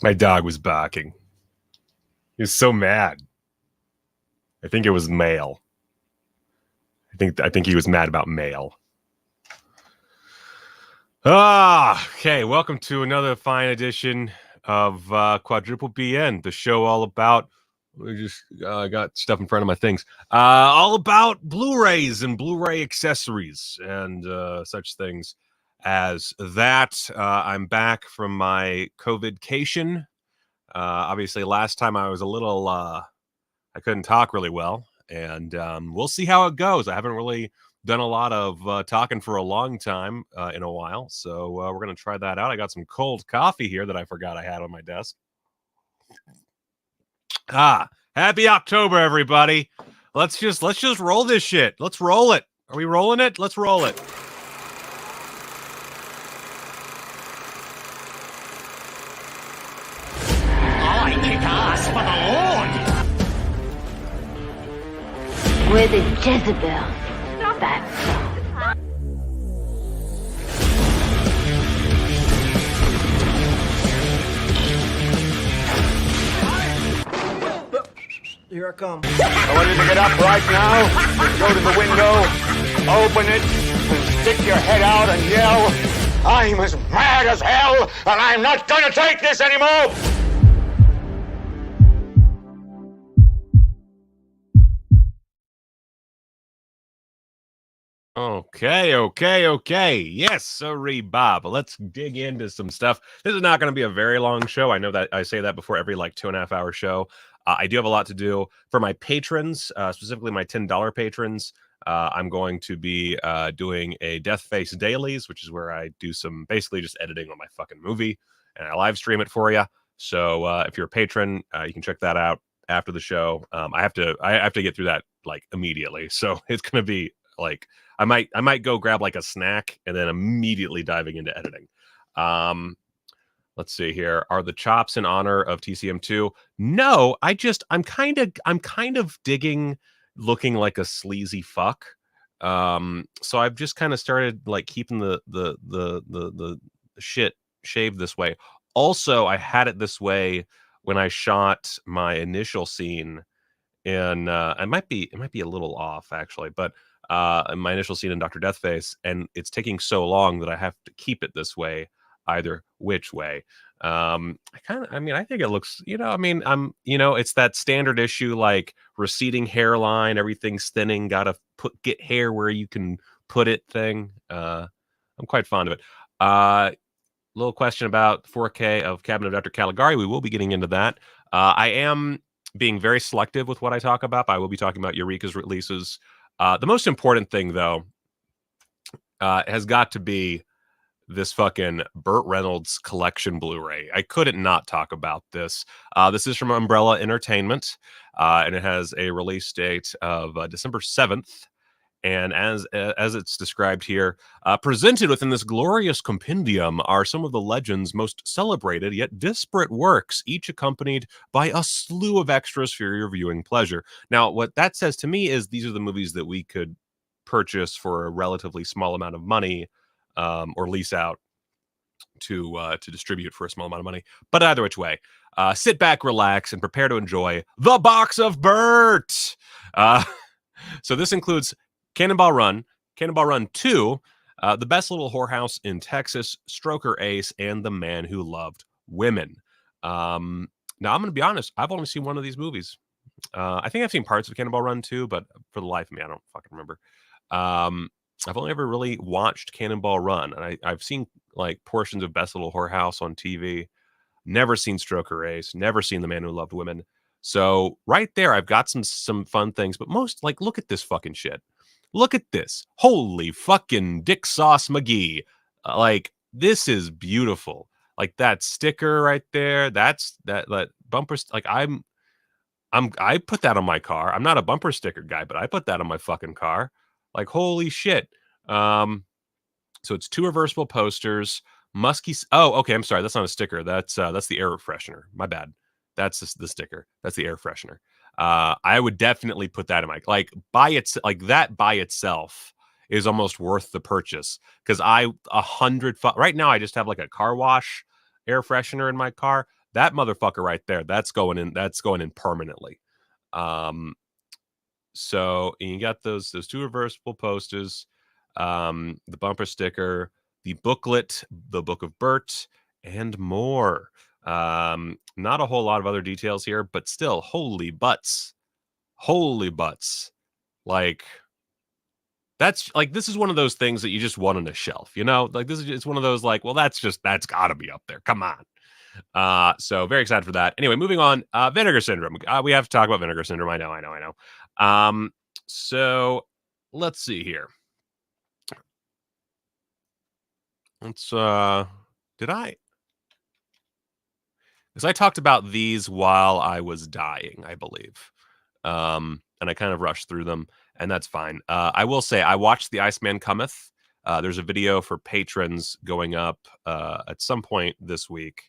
My dog was barking. He was so mad. I think it was mail. I think he was mad about mail. Okay. Welcome to another fine edition of Quadruple BN, the show all about. We just got stuff in front of my things. All about Blu-rays and Blu-ray accessories and such things as that. I'm back from my COVID-cation. Obviously, last time I was a little, I couldn't talk really well, and we'll see how it goes. I haven't really done a lot of talking for a long time in a while, so we're going to try that out. I got some cold coffee here that I forgot I had on my desk. Happy October, everybody. Let's just roll this shit. Let's roll it. Are we rolling it? Let's roll it. I kick ass for the Lord. We're the Jezebels. That's all. Here I come. I want you to get up right now, go to the window, open it, and stick your head out and yell, "I'm as mad as hell, and I'm not gonna take this anymore!" Okay. Yes, sorry, Bob. Let's dig into some stuff. This is not going to be a very long show. I know that I say that before every 2.5 hour show. I do have a lot to do for my patrons, specifically my $10 patrons. I'm going to be doing a Death Face Dailies, which is where I do some basically just editing on my fucking movie, and I live stream it for you. So if you're a patron, you can check that out after the show. I have to get through that immediately, so it's gonna be I might go grab a snack and then immediately diving into editing. Let's see here. Are the chops in honor of TCM2? No, I'm kind of digging looking like a sleazy fuck. So I've just kind of started keeping the shit shaved this way. Also, I had it this way when I shot my initial scene in it might be a little off actually, but my initial scene in Dr. Deathface, and it's taking so long that I have to keep it this way either which way. I think it looks, it's that standard issue, receding hairline, everything's thinning, gotta get hair where you can put it thing. I'm quite fond of it. Little question about 4K of Cabinet of Dr. Caligari. We will be getting into that. I am being very selective with what I talk about. I will be talking about Eureka's releases. The most important thing, though, has got to be this fucking Burt Reynolds collection Blu-ray. I couldn't not talk about this. This is from Umbrella Entertainment, and it has a release date of December 7th. And as it's described here, presented within this glorious compendium are some of the legend's most celebrated yet disparate works, each accompanied by a slew of extras for your viewing pleasure. Now, what that says to me is these are the movies that we could purchase for a relatively small amount of money, or lease out to distribute for a small amount of money. But either which way, sit back, relax, and prepare to enjoy the box of Burt. So this includes Cannonball Run, Cannonball Run 2, The Best Little Whorehouse in Texas, Stroker Ace, and The Man Who Loved Women. Now, I'm going to be honest. I've only seen one of these movies. I think I've seen parts of Cannonball Run 2, but for the life of me, I don't fucking remember. I've only ever really watched Cannonball Run, and I've seen portions of Best Little Whorehouse on TV. Never seen Stroker Ace. Never seen The Man Who Loved Women. So right there, I've got some fun things. But most look at this fucking shit. Look at this. Holy fucking Dick Sauce McGee. This is beautiful. That sticker right there. That's that bumper. I put that on my car. I'm not a bumper sticker guy, but I put that on my fucking car. Holy shit. So it's 2 reversible posters. Musky. Oh, okay. I'm sorry. That's not a sticker. That's the air freshener. My bad. That's the sticker. That's the air freshener. I would definitely put that in my that by itself is almost worth the purchase, because right now I just have a car wash air freshener in my car. that motherfucker right there, that's going in permanently. So you got those 2 reversible posters, the bumper sticker, the booklet, the Book of Burt, and more. Not a whole lot of other details here, but still, holy butts. Like, that's like, this is one of those things that you just want on a shelf, you know? Like, this is just one of those, like, well, that's gotta be up there. Come on. So very excited for that. Anyway, moving on. Vinegar Syndrome. We have to talk about Vinegar Syndrome. I know. So let's see here. Let's did I? Because I talked about these while I was dying, I believe. And I kind of rushed through them, and that's fine. I will say I watched The Iceman Cometh. There's a video for patrons going up at some point this week.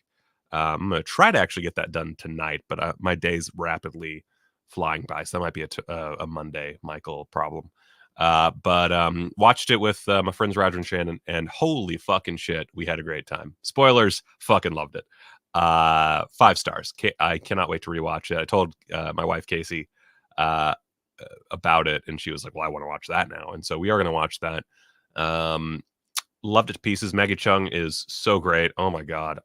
I'm going to try to actually get that done tonight, but my day's rapidly flying by, so that might be a Monday Michael problem. But watched it with my friends Roger and Shannon, and holy fucking shit, we had a great time. Spoilers, fucking loved it. 5 stars. I cannot wait to rewatch it. I told my wife Casey about it, and she was like, well, I want to watch that now. And so we are going to watch that. Loved it to pieces. Maggie Chung is so great. Oh my god.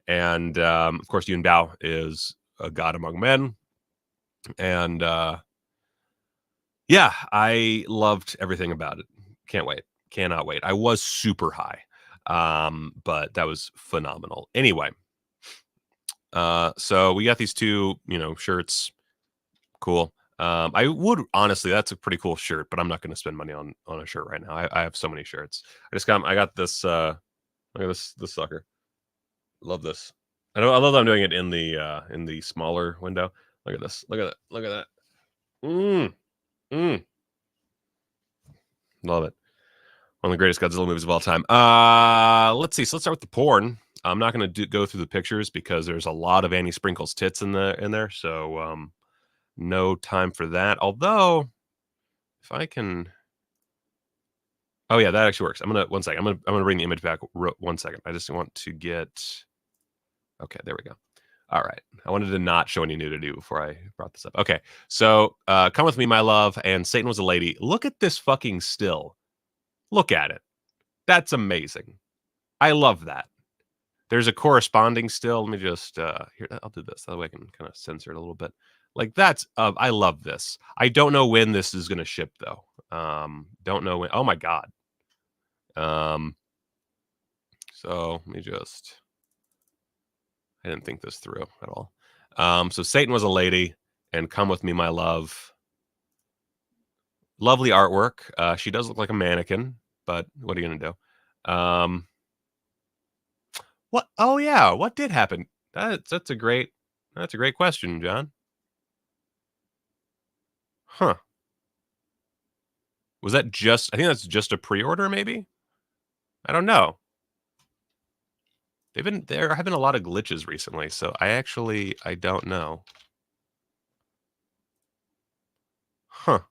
And of course Yun Bao is a god among men. And yeah, I loved everything about it. Cannot wait. I was super high, but that was phenomenal. Anyway, so we got these 2 shirts. Cool. I would honestly, that's a pretty cool shirt, but I'm not going to spend money on a shirt right now. I have so many shirts. I got this look at this sucker. Love this. I love that I'm doing it in the smaller window. Look at this. Look at that. Love it. One of the greatest Godzilla movies of all time. Let's see. So let's start with the porn. I'm not going to go through the pictures because there's a lot of Annie Sprinkle's tits in there. So no time for that. Although, if I can, oh yeah, that actually works. I'm gonna bring the image back. 1 second. I just want to get. Okay, there we go. All right. I wanted to not show any nudity before I brought this up. Okay, so Come With Me, My Love, and Satan Was a Lady. Look at this fucking still. Look at it. That's amazing. I love that. There's a corresponding still. Let me just here. I'll do this. That way I can kind of censor it a little bit. Like that's I love this. I don't know when this is gonna ship though. Don't know when. Oh my god. So let me just. I didn't think this through at all. So Satan Was a Lady and Come With Me, My Love. Lovely artwork. She does look like a mannequin, but what are you gonna do? What? Oh yeah, what did happen? That's a great question, John. Huh. Was that just? I think that's just a pre-order, maybe. I don't know. There have been a lot of glitches recently, so I don't know. Huh.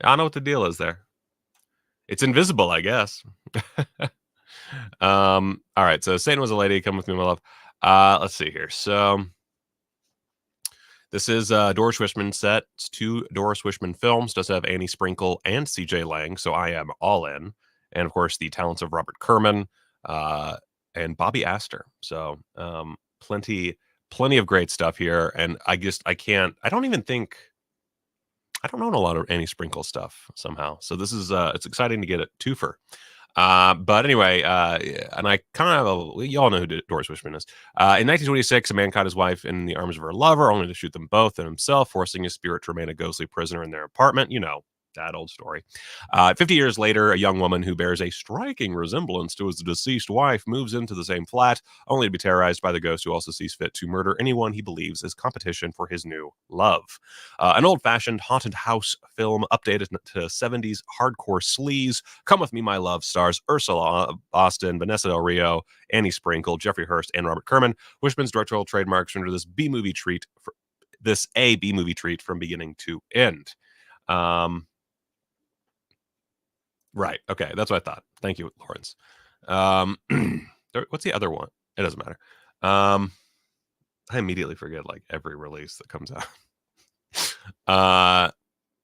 I don't know what the deal is there. It's invisible, I guess. All right, so Satan Was a Lady, Come With Me, My Love. Let's see here. So this is Doris Wishman set. It's 2 Doris Wishman films. Does have Annie Sprinkle and CJ Lang, so I am all in. And of course, the talents of Robert Kerman and Bobby Astor. So plenty of great stuff here. And I don't own a lot of Annie Sprinkle stuff somehow. So this is it's exciting to get a twofer. But anyway, and I kind of, you all know who Doris Wishman is. In 1926, a man caught his wife in the arms of her lover, only to shoot them both and himself, forcing his spirit to remain a ghostly prisoner in their apartment. You know, that old story. 50 years later, a young woman who bears a striking resemblance to his deceased wife moves into the same flat, only to be terrorized by the ghost who also sees fit to murder anyone he believes is competition for his new love. An old-fashioned haunted house film updated to 70s hardcore sleaze. Come With Me, My Love stars Ursula Austin, Vanessa Del Rio, Annie Sprinkle, Jeffrey Hurst, and Robert Kerman. Wishman's directorial trademarks render this B-movie treat from beginning to end. Right. Okay. That's what I thought. Thank you, Lawrence. What's the other one? It doesn't matter. I immediately forget like every release that comes out.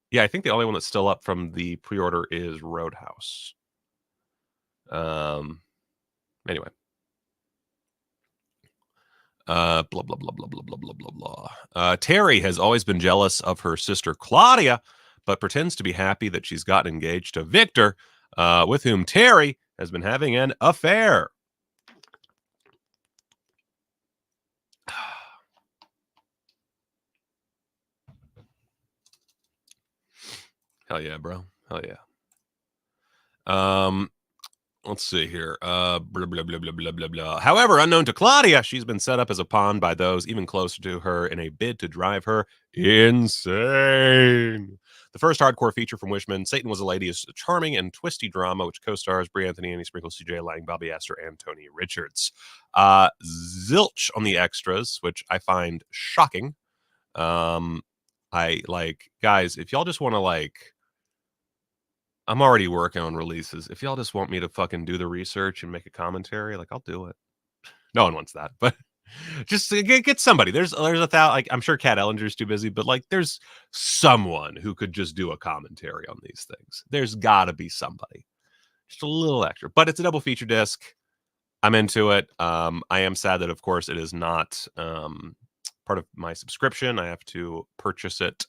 Yeah, I think the only one that's still up from the pre-order is Roadhouse. Anyway. Blah blah blah blah blah blah blah blah blah. Terry has always been jealous of her sister Claudia, but pretends to be happy that she's gotten engaged to Victor, with whom Terry has been having an affair. Hell yeah, bro. Hell yeah. Let's see here. Blah, blah, blah, blah, blah, blah, blah. However, unknown to Claudia, she's been set up as a pawn by those even closer to her in a bid to drive her insane. The first hardcore feature from Wishman, Satan Was a Lady, is a charming and twisty drama which co-stars Brie Anthony, Annie Sprinkles, CJ Lang, Bobby Astor, and Tony Richards. Zilch on the extras, which I find shocking. I like, guys, if y'all just want to like, I'm already working on releases. If y'all just want me to fucking do the research and make a commentary, like I'll do it. No one wants that, but just get somebody. There's a thousand. Like I'm sure Kat Ellinger's too busy, but like there's someone who could just do a commentary on these things. There's got to be somebody, just a little extra. But it's a double feature disc. I'm into it. I am sad that, of course, it is not part of my subscription. I have to purchase it,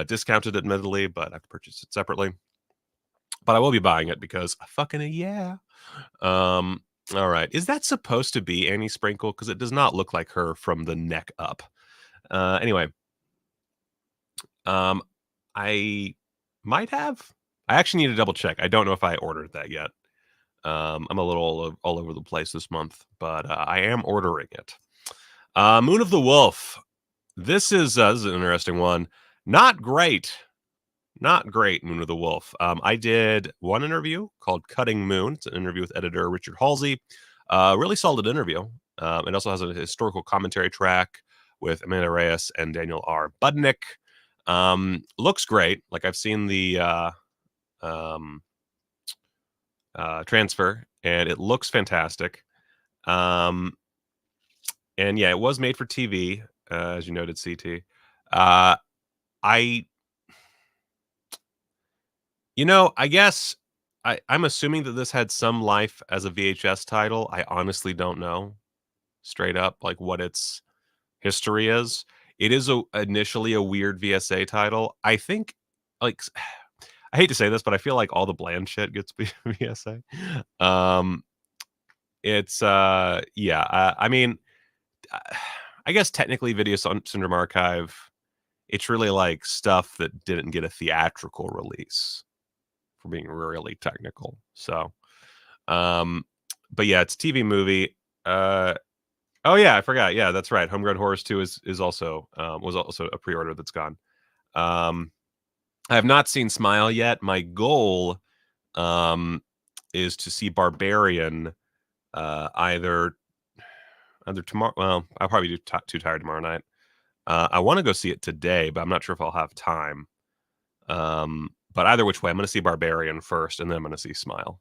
discounted, admittedly, but I have to purchase it separately. But I will be buying it because fucking yeah. All right. Is that supposed to be Annie Sprinkle? Because it does not look like her from the neck up. Anyway. I might have. I actually need to double check. I don't know if I ordered that yet. I'm a little all over the place this month, but I am ordering it. Moon of the Wolf. This is an interesting one. Not great. Not great, Moon of the Wolf. I did one interview called Cutting Moon. It's an interview with editor Richard Halsey. Really solid interview. It also has a historical commentary track with Amanda Reyes and Daniel R. Budnick. Looks great. Like I've seen the transfer, and it looks fantastic. And yeah, it was made for TV, as you noted, CT. I guess I'm assuming that this had some life as a VHS title. I honestly don't know straight up like what its history is. It is initially a weird VSA title. I think, like, I hate to say this, but I feel like all the bland shit gets VSA. I mean, I guess technically Video Syndrome Archive, it's really like stuff that didn't get a theatrical release, for being really technical. So, but yeah, it's a TV movie. Oh yeah, I forgot. Yeah, that's right. Homegrown Horrors 2 is also was also a pre-order that's gone. I have not seen Smile yet. My goal is to see Barbarian either tomorrow. Well, I'll probably be too tired tomorrow night. I want to go see it today, but I'm not sure if I'll have time. But either which way, I'm going to see Barbarian first, and then I'm going to see Smile.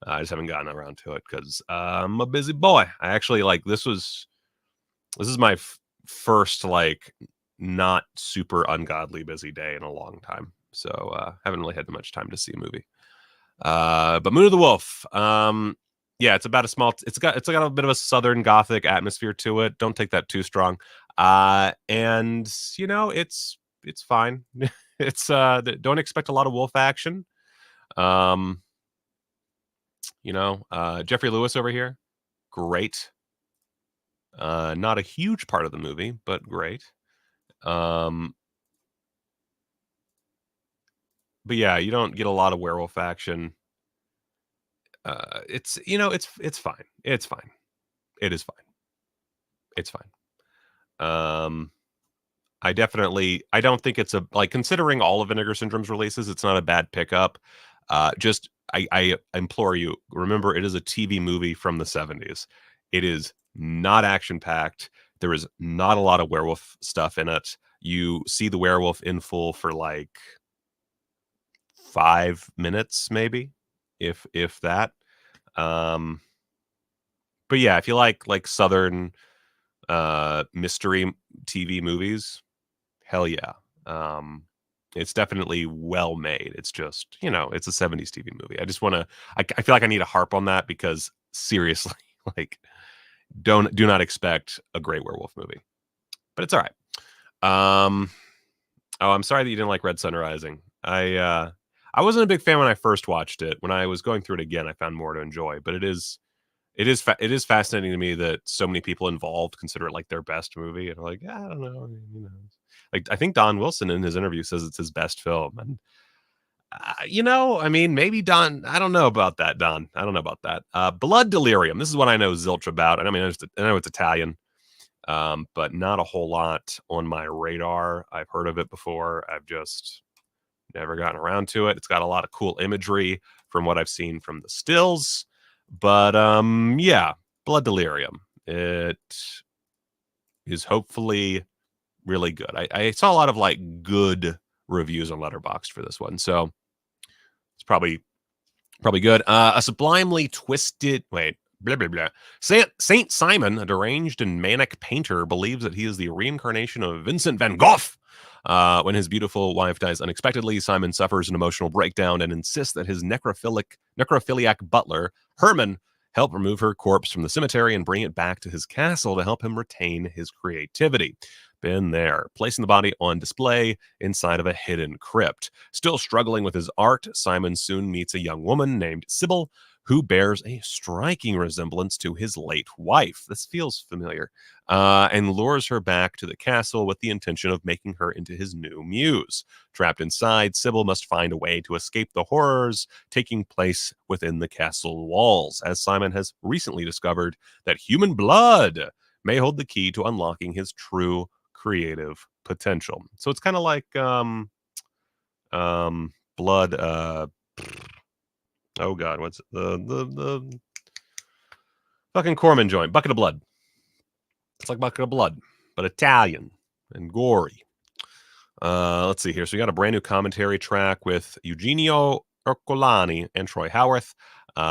I just haven't gotten around to it because I'm a busy boy. I actually this is my first like not super ungodly busy day in a long time. So haven't really had much time to see a movie. But Moon of the Wolf. Yeah, it's about it's got a bit of a Southern Gothic atmosphere to it. Don't take that too strong. And it's fine. It's don't expect a lot of wolf action. Jeffrey Lewis over here, great. Not a huge part of the movie, but great. But yeah, you don't get a lot of werewolf action. It's fine. It's fine. It is fine. It's fine. I don't think it's considering all of Vinegar Syndrome's releases, it's not a bad pickup. I implore you, remember, it is a TV movie from the 70s. It is not action-packed. There is not a lot of werewolf stuff in it. You see the werewolf in full for like 5 minutes, maybe, if that. But But yeah, if you like Southern mystery TV movies, hell yeah. It's definitely well made. It's just, it's a 70s TV movie. I just want to, I feel like I need to harp on that because seriously, like, do not expect a great werewolf movie, but it's all right. Oh, I'm sorry that you didn't like Red Sun Rising. I wasn't a big fan when I first watched it. When I was going through it again, I found more to enjoy, but it is fascinating to me that so many people involved consider it like their best movie, and are like, I don't know, like I think Don Wilson in his interview says it's his best film, and I mean, maybe Don. I don't know about that, Don. I don't know about that. Blood Delirium. This is what I know zilch about, and I mean, I know it's Italian, but not a whole lot on my radar. I've heard of it before. I've just never gotten around to it. It's got a lot of cool imagery from what I've seen from the stills. But yeah, Blood Delirium. It is hopefully really good. I saw a lot of like good reviews on Letterboxd for this one, so it's probably good. A sublimely twisted blah blah blah. Saint Simon, a deranged and manic painter, believes that he is the reincarnation of Vincent van Gogh. When his beautiful wife dies unexpectedly, Simon suffers an emotional breakdown and insists that his necrophiliac butler, Herman, help remove her corpse from the cemetery and bring it back to his castle to help him retain his creativity. Been there. Placing the body on display inside of a hidden crypt. Still struggling with his art, Simon soon meets a young woman named Sybil, who bears a striking resemblance to his late wife. This feels familiar. And lures her back to the castle with the intention of making her into his new muse. Trapped inside, Sybil must find a way to escape the horrors taking place within the castle walls, as Simon has recently discovered that human blood may hold the key to unlocking his true creative potential. So it's kind of like blood. Oh God, what's the fucking Corman joint? Bucket of Blood. It's like Bucket of Blood, but Italian and gory. Let's see here. So we got a brand new commentary track with Eugenio Ercolani and Troy Howarth. We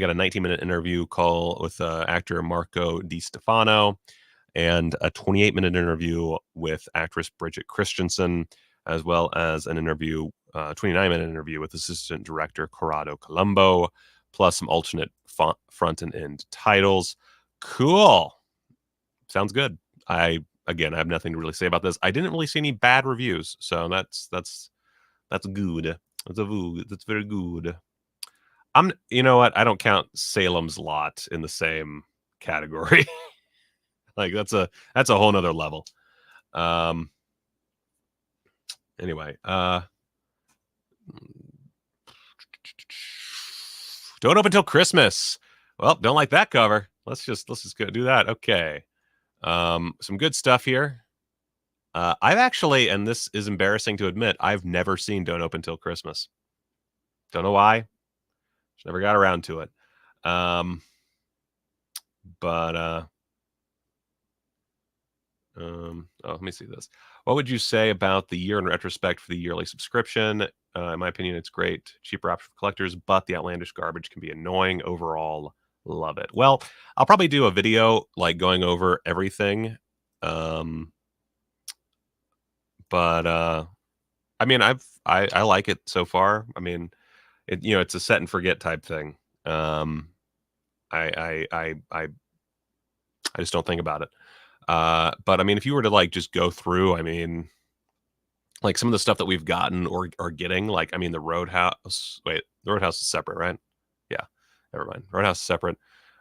got a 19-minute interview call with actor Marco Di Stefano, and a 28-minute interview with actress Bridget Christensen, as well as an interview, 29-minute interview with assistant director Corrado Colombo, plus some alternate front and end titles. Cool. Sounds good. I have nothing to really say about this. I didn't really see any bad reviews, so that's good. That's very good. You know what? I don't count Salem's Lot in the same category. Like that's a whole nother level. Anyway, Don't Open Till Christmas. Well, don't like that cover. Let's just go do that. Okay. Some good stuff here. I've actually, and this is embarrassing to admit, I've never seen Don't Open Till Christmas. Don't know why. Just never got around to it. Let me see this. What would you say about the year in retrospect for the yearly subscription? In my opinion, it's great. Cheaper option for collectors, but the outlandish garbage can be annoying. Overall, love it. Well, I'll probably do a video like going over everything. I mean, I like it so far. I mean, it's a set and forget type thing. I just don't think about it. But I mean, if you were to like just go through, I mean, like some of the stuff that we've gotten or are getting, like, I mean, the Roadhouse is separate, right? Yeah, never mind. Roadhouse is separate.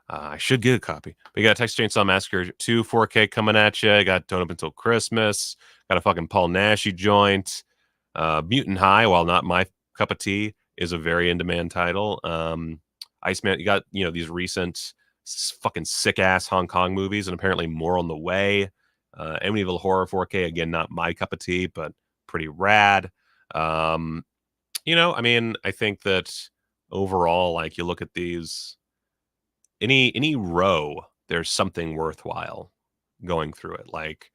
I should get a copy. But you got Texas Chainsaw Massacre 2 4K coming at you. You got Don't Up Until Christmas. Got a fucking Paul Nashy joint. Mutant High, while not my cup of tea, is a very in-demand title. Iceman, you got, these recent fucking sick-ass Hong Kong movies, and apparently more on the way. Amityville Horror 4K, again, not my cup of tea, but pretty rad. I mean, I think that overall, like, you look at these, any row, there's something worthwhile going through it. Like,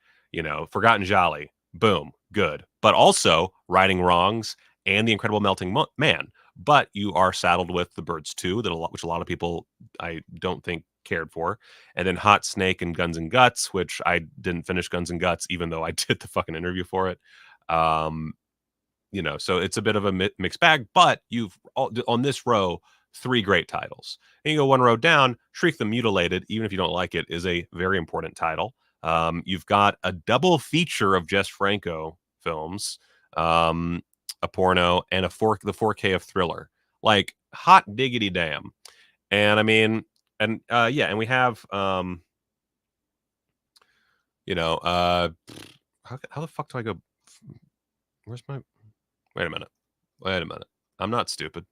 Forgotten Jolly, boom, good. But also Righting Wrongs and The Incredible Melting Man. But you are saddled with The Birds 2, which a lot of people, I don't think, cared for. And then Hot Snake and Guns and Guts, which I didn't finish Guns and Guts, even though I did the fucking interview for it. You know, so it's a bit of a mixed bag, but you've on this row 3 great titles. And you go one row down, Shriek the Mutilated, even if you don't like it, is a very important title. You've got a double feature of Jess Franco films, a porno, and the 4K of Thriller. Like, hot diggity damn. And I mean, and yeah, and we have you know, how the fuck do I go? Where's my? Wait a minute. I'm not stupid.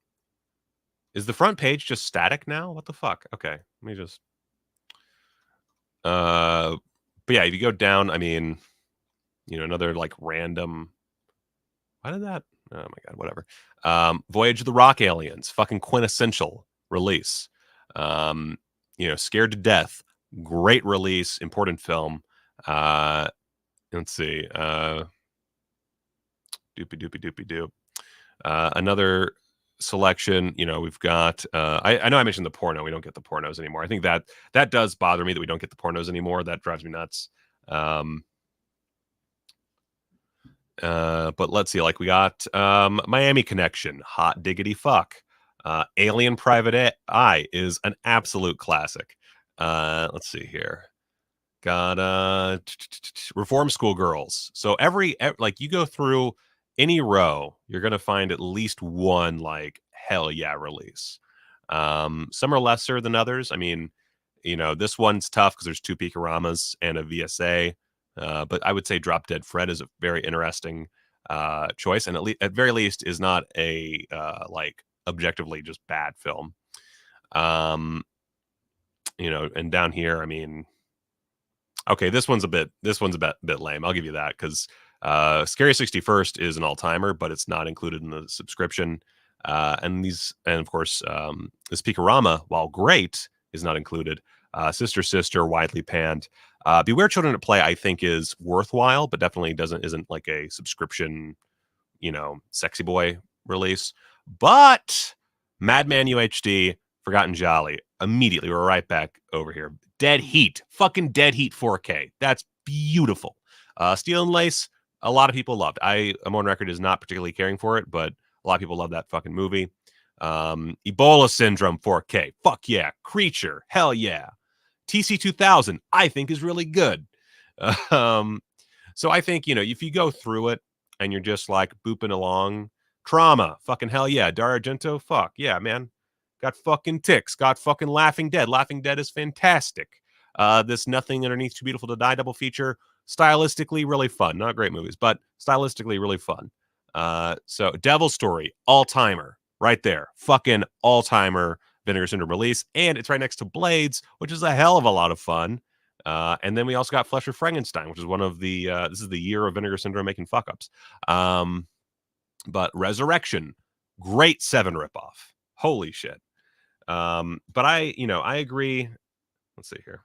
Is the front page just static now? What the fuck? Okay, let me just. But yeah, if you go down, I mean, you know, another like random. Why did that? Oh my god, whatever. Voyage of the Rock Aliens, fucking quintessential release. You know, Scared to Death, great release, important film. Let's see. Doopy. Another selection, you know, we've got I know I mentioned the porno. We don't get the pornos anymore. I think that does bother me that we don't get the pornos anymore. That drives me nuts. But let's see, like we got Miami Connection, hot diggity fuck. Alien Private Eye is an absolute classic. Let's see here. Got Reform School Girls. So every like you go through any row, you're gonna find at least one like hell yeah release. Some are lesser than others. I mean, you know, this one's tough because there's 2 Picaramas and a VSA. But I would say Drop Dead Fred is a very interesting choice, and at very least is not a like objectively just bad film. You know, and down here, I mean, okay, this one's a bit lame. I'll give you that because Scary 61st is an all-timer, but it's not included in the subscription. And of course, this Picorama, while great, is not included. Sister, widely panned. Beware Children at Play, I think, is worthwhile, but definitely isn't like a subscription, you know, sexy boy release. But Madman UHD, Forgotten Jolly, immediately we're right back over here. Dead Heat, fucking Dead Heat 4K. That's beautiful. Steel and Lace, a lot of people loved. I'm on record as not particularly caring for it, but a lot of people love that fucking movie. Ebola Syndrome 4K, fuck yeah. Creature, hell yeah. TC 2000, I think, is really good. So I think, you know, if you go through it and you're just like booping along, Trauma, fucking hell yeah. Dario Argento, fuck yeah, man. Got fucking Ticks, got fucking Laughing Dead. Laughing Dead is fantastic. This Nothing Underneath Too Beautiful to Die double feature, stylistically really fun. Not great movies, but stylistically really fun. So Devil Story, all-timer, right there. Fucking all-timer Vinegar Syndrome release, and it's right next to Blades, which is a hell of a lot of fun. And then we also got Flesh of Frankenstein, which is one of the this is the year of Vinegar Syndrome making fuck ups. But Resurrection, great 7 ripoff. Holy shit. But I agree. Let's see here.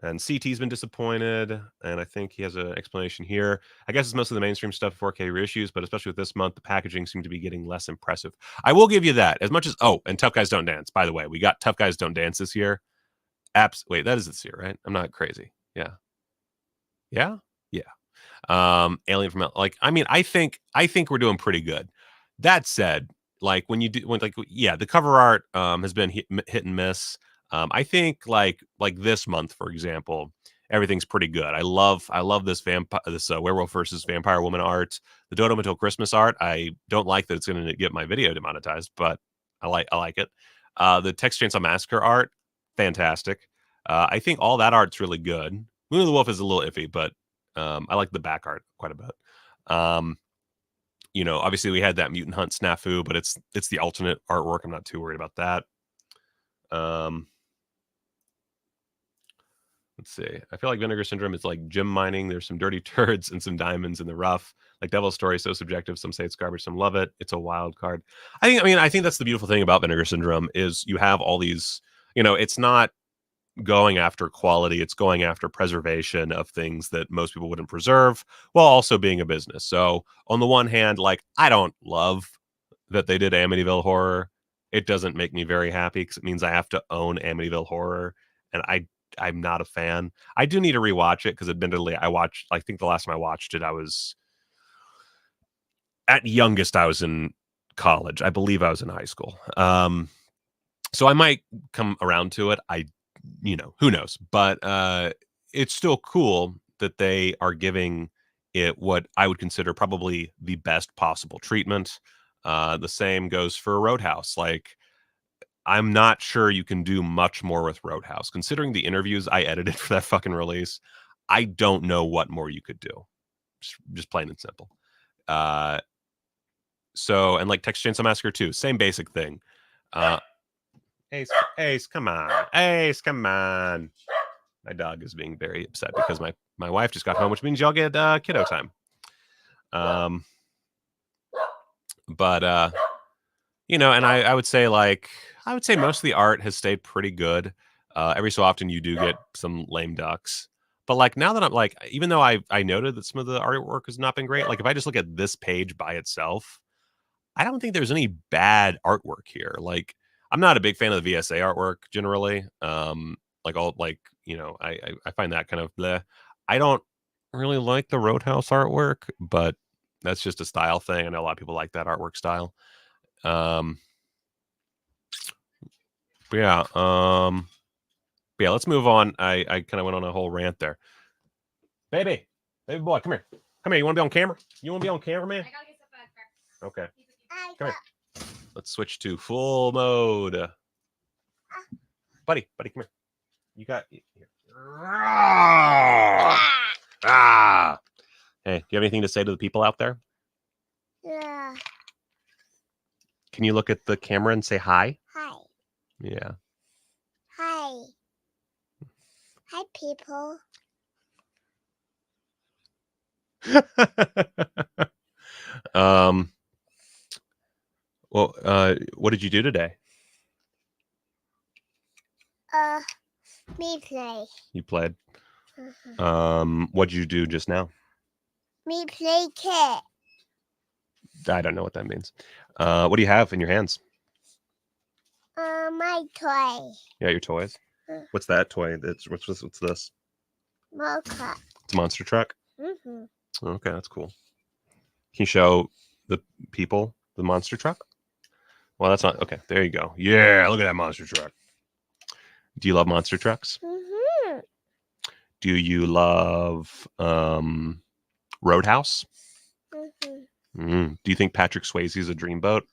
And CT's been disappointed, and I think he has an explanation here. I guess it's mostly the mainstream stuff, 4K reissues, but especially with this month, the packaging seemed to be getting less impressive. I will give you that. As much as, and Tough Guys Don't Dance, by the way. We got Tough Guys Don't Dance this year. Wait, that is this year, right? I'm not crazy. Yeah. Yeah? Yeah. Alien from, like, I mean, I think we're doing pretty good. That said, like, the cover art has been hit and miss. I think like this month, for example, everything's pretty good. I love this werewolf versus vampire woman art. The Dodo Until Christmas art. I don't like that it's going to get my video demonetized, but I like it. The Texas Chainsaw Massacre art, fantastic. I think all that art's really good. Moon of the Wolf is a little iffy, but I like the back art quite a bit. You know, obviously we had that Mutant Hunt snafu, but it's the alternate artwork. I'm not too worried about that. Let's see. I feel like Vinegar Syndrome is like gem mining. There's some dirty turds and some diamonds in the rough. Like Devil's Story, so subjective. Some say it's garbage, some love it. It's a wild card. I think that's the beautiful thing about Vinegar Syndrome is you have all these, you know, it's not going after quality. It's going after preservation of things that most people wouldn't preserve while also being a business. So on the one hand, like, I don't love that they did Amityville Horror. it doesn't make me very happy because it means I have to own Amityville Horror, and I'm not a fan. I do need to rewatch it because admittedly, I think the last time I watched it, I was at youngest. I was in college. I believe I was in high school. So I might come around to it. Who knows? But it's still cool that they are giving it what I would consider probably the best possible treatment. The same goes for Roadhouse. Like, I'm not sure you can do much more with Roadhouse. Considering the interviews I edited for that fucking release, I don't know what more you could do. Just plain and simple. So, and like Texas Chainsaw Massacre 2, same basic thing. Ace, come on. Ace, come on. My dog is being very upset because my wife just got home, which means y'all get kiddo time. But and I would say most of the art has stayed pretty good. Every so often you do get some lame ducks. But like now that I'm like, even though I noted that some of the artwork has not been great, like if I just look at this page by itself, I don't think there's any bad artwork here. Like, I'm not a big fan of the VSA artwork generally. I find that kind of bleh. I don't really like the Roadhouse artwork, but that's just a style thing. I know a lot of people like that artwork style. Yeah, let's move on. I kind of went on a whole rant there. Baby boy, come here. Come here. You want to be on camera? You want to be on camera, man? I gotta get stuff back. Okay. Come here. Let's switch to full mode. Buddy, come here. You got here. Hey, do you have anything to say to the people out there? Yeah. Can you look at the camera and say hi? Hi. Yeah. Hi. Hi, people. What did you do today? Me play. You played. Mm-hmm. What did you do just now? Me play kit. I don't know what that means. What do you have in your hands? My toy. Yeah, your toys. What's that toy? What's this? Mocha. It's a monster truck. Mm-hmm. Okay, that's cool. Can you show the people the monster truck? Well, that's not okay. There you go. Yeah, look at that monster truck. Do you love monster trucks? Mm-hmm. Do you love Roadhouse? Mm-hmm. Do you think Patrick Swayze is a dreamboat?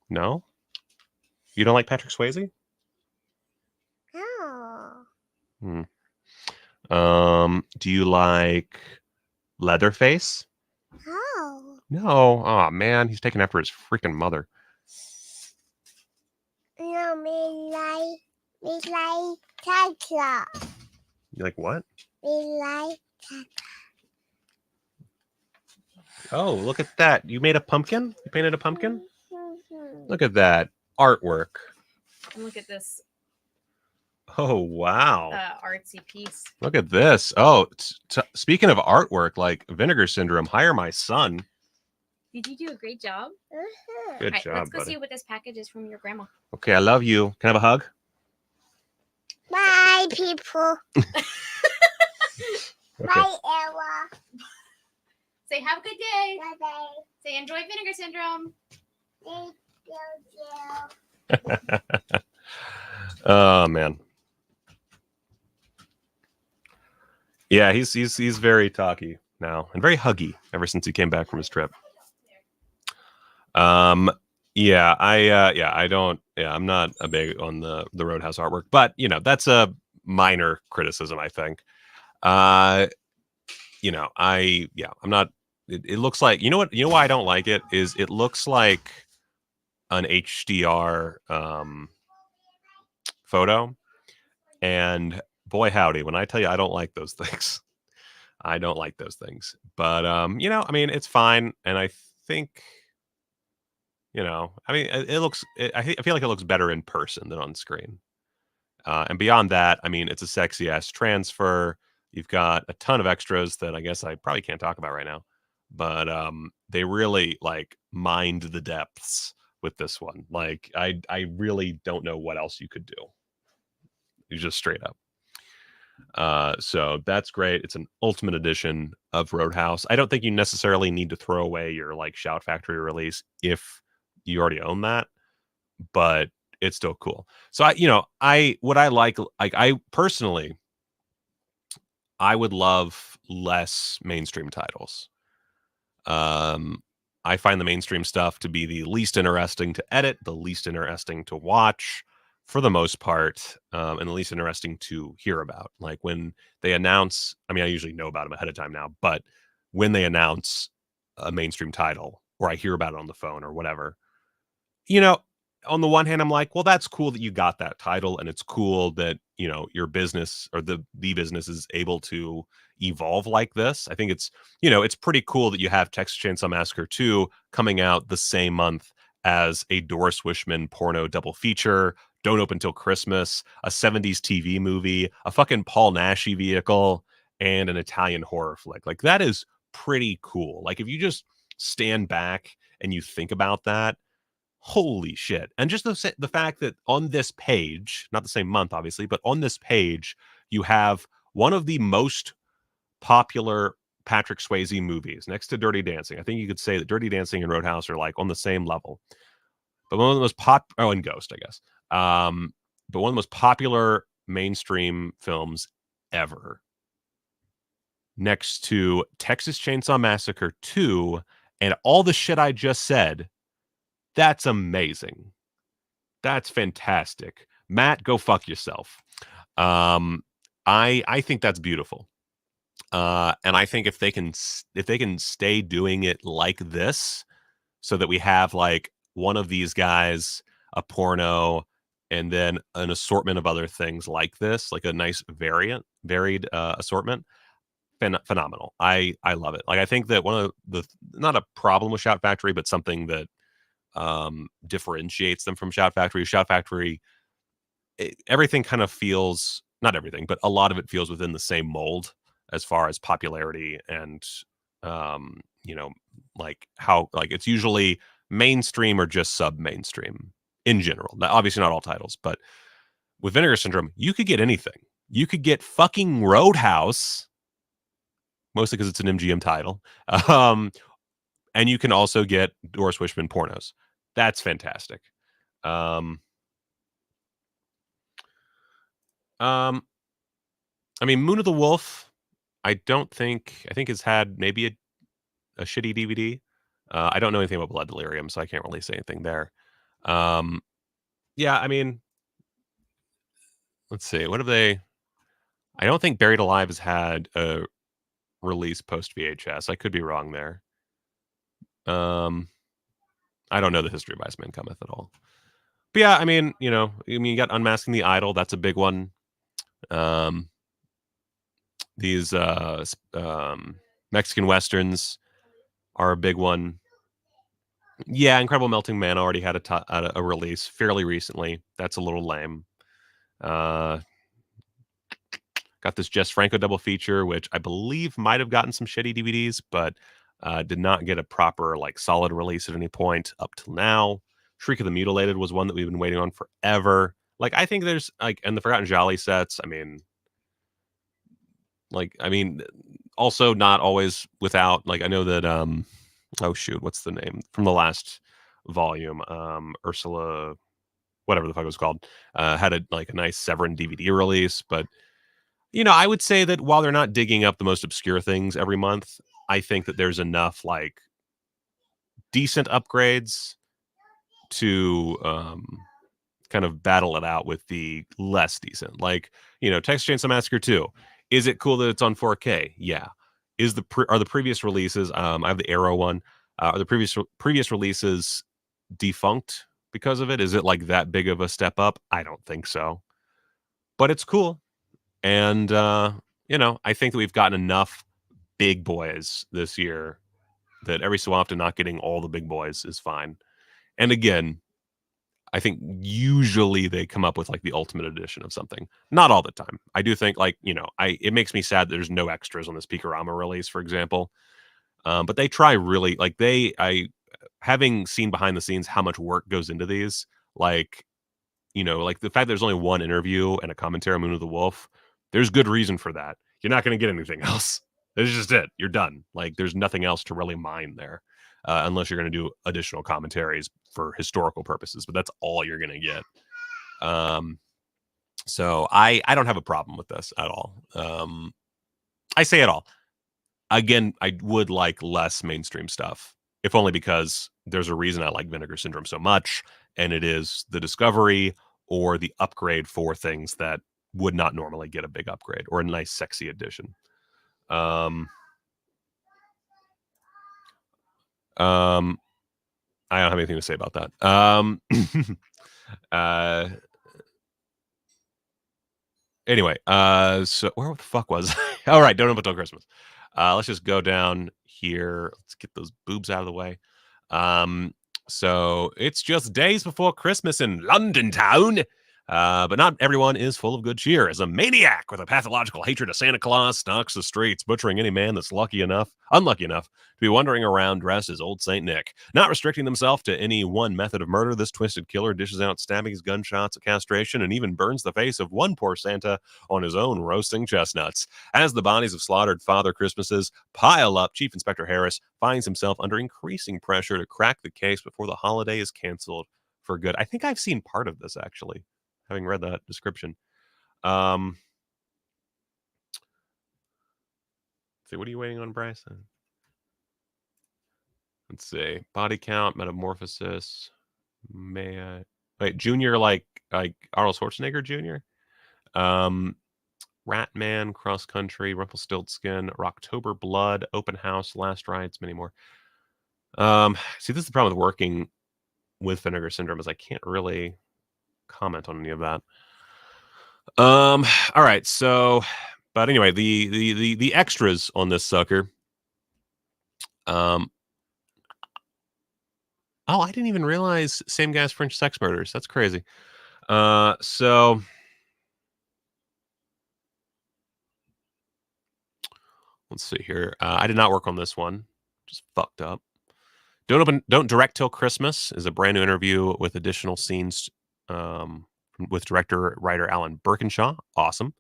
No? You don't like Patrick Swayze? No. Do you like Leatherface? No. No. Oh man, he's taken after his freaking mother. No, me like chocolate. You like what? Me like chocolate. Oh, look at that. You made a pumpkin? You painted a pumpkin? Mm-hmm. Look at that artwork. And look at this Oh, wow. artsy piece. Look at this. Oh, speaking of artwork, like Vinegar Syndrome, hire my son. Did you do a great job? Mm-hmm. Good All right, job, let's go buddy. see what this package is from your grandma. Okay, I love you. Can I have a hug? Bye, people. Okay. Bye, Ella. Say have a good day. Bye-bye. Say enjoy Vinegar Syndrome. Thank you. Oh man. Yeah, he's very talky now and very huggy ever since he came back from his trip. I'm not a big on the Roadhouse artwork, but that's a minor criticism, I think. I'm not. It looks like you know why I don't like it is it looks like an HDR photo, and boy howdy, when I tell you I don't like those things, I don't like those things. But it's fine, and I think. I feel like it looks better in person than on screen. And beyond that, it's a sexy ass transfer. You've got a ton of extras that I guess I probably can't talk about right now, but they really like mined the depths with this one. Like I really don't know what else you could do. You just straight up. So that's great. It's an ultimate edition of Roadhouse. I don't think you necessarily need to throw away your like Shout Factory release if you already own that, but it's still cool. So I personally, I would love less mainstream titles. I find the mainstream stuff to be the least interesting to edit, the least interesting to watch for the most part, and the least interesting to hear about. Like when they announce, I mean, I usually know about them ahead of time now, but when they announce a mainstream title or I hear about it on the phone or whatever, on the one hand, I'm like, well, that's cool that you got that title, and it's cool that your business or the business is able to evolve like this. I think it's it's pretty cool that you have Texas Chainsaw Massacre 2 coming out the same month as a Doris Wishman porno double feature, Don't Open Till Christmas, a 70s TV movie, a fucking Paul Naschy vehicle, and an Italian horror flick. Like that is pretty cool. Like if you just stand back and you think about that, holy shit. And just the fact that on this page, not the same month obviously, but on this page you have one of the most popular Patrick Swayze movies next to Dirty Dancing. I think you could say that Dirty Dancing and Roadhouse are like on the same level. But one of the most and Ghost, I guess. But one of the most popular mainstream films ever, next to Texas Chainsaw Massacre 2 and all the shit I just said. That's amazing. That's fantastic. Matt, go fuck yourself. I think that's beautiful. And I think if they can stay doing it like this, so that we have like one of these guys, a porno, and then an assortment of other things like this, like a nice varied assortment, phenomenal. I love it. Like I think that one of the not a problem with Shout Factory, but something that differentiates them from Shout Factory. Shout Factory, everything kind of feels, not everything, but a lot of it feels within the same mold as far as popularity and like how like it's usually mainstream or just sub-mainstream in general. Now, obviously not all titles, but with Vinegar Syndrome, you could get anything. You could get fucking Roadhouse, mostly because it's an MGM title. And you can also get Doris Wishman pornos. That's fantastic. I mean, Moon of the Wolf, I think it's had maybe a shitty DVD. I don't know anything about Blood Delirium, so I can't really say anything there. Yeah, I mean, let's see. What have they... I don't think Buried Alive has had a release post VHS. I could be wrong there. I don't know the history of Ice Man Cometh at all. But yeah, I mean, you got Unmasking the Idol. That's a big one. These Mexican Westerns are a big one. Yeah, Incredible Melting Man already had a release fairly recently. That's a little lame. Got this Jess Franco double feature, which I believe might have gotten some shitty DVDs, but did not get a proper, like, solid release at any point up till now. Shriek of the Mutilated was one that we've been waiting on forever. Like, I think there's, like, and the Forgotten Jolly sets, I mean, also not always without, like, I know that, oh, shoot, what's the name? From the last volume, Ursula, whatever the fuck it was called, had a nice Severin DVD release, but, I would say that while they're not digging up the most obscure things every month, I think that there's enough, like, decent upgrades to kind of battle it out with the less decent. Like, Texas Chainsaw Massacre 2. Is it cool that it's on 4K? Yeah. Are the previous releases, I have the Arrow one, are the previous releases defunct because of it? Is it like that big of a step up? I don't think so. But it's cool. And, I think that we've gotten enough big boys this year that every so often not getting all the big boys is fine. And again, I think usually they come up with like the ultimate edition of something. Not all the time. I do think it makes me sad that there's no extras on this Picorama release, for example. But they try really, like having seen behind the scenes how much work goes into these, like, like the fact there's only one interview and a commentary on Moon of the Wolf, there's good reason for that. You're not going to get anything else. This is just it. You're done. Like, there's nothing else to really mine there, unless you're going to do additional commentaries for historical purposes. But that's all you're going to get. So I don't have a problem with this at all. I say it all. Again, I would like less mainstream stuff, if only because there's a reason I like Vinegar Syndrome so much, and it is the discovery or the upgrade for things that would not normally get a big upgrade or a nice, sexy addition. I don't have anything to say about that. Anyway, so where the fuck was I? All right, don't know until Christmas. Let's just go down here. Let's get those boobs out of the way. So it's just days before Christmas in London town. But not everyone is full of good cheer, as a maniac with a pathological hatred of Santa Claus stalks the streets, butchering any man that's unlucky enough to be wandering around dressed as Old Saint Nick. Not restricting himself to any one method of murder, this twisted killer dishes out stabbings, gunshots, castration, and even burns the face of one poor Santa on his own roasting chestnuts. As the bodies of slaughtered Father Christmases pile up, Chief Inspector Harris finds himself under increasing pressure to crack the case before the holiday is canceled for good. I think I've seen part of this, actually, having read that description. See, what are you waiting on, Bryson? Let's see. Body count, metamorphosis. Wait, Junior, like Arnold Schwarzenegger Jr.? Ratman, Cross Country, Rumpelstiltskin, Rocktober Blood, Open House, Last Rides, many more. See, this is the problem with working with Vinegar Syndrome, is I can't really comment on any of that. All right, so, but anyway, the extras on this sucker. Oh, I didn't even realize Same Guy's French Sex Murders. That's crazy. So let's see here. I did not work on this one. Just fucked up. Don't Direct Till Christmas is a brand new interview with additional scenes with director-writer Alan Birkinshaw. Awesome.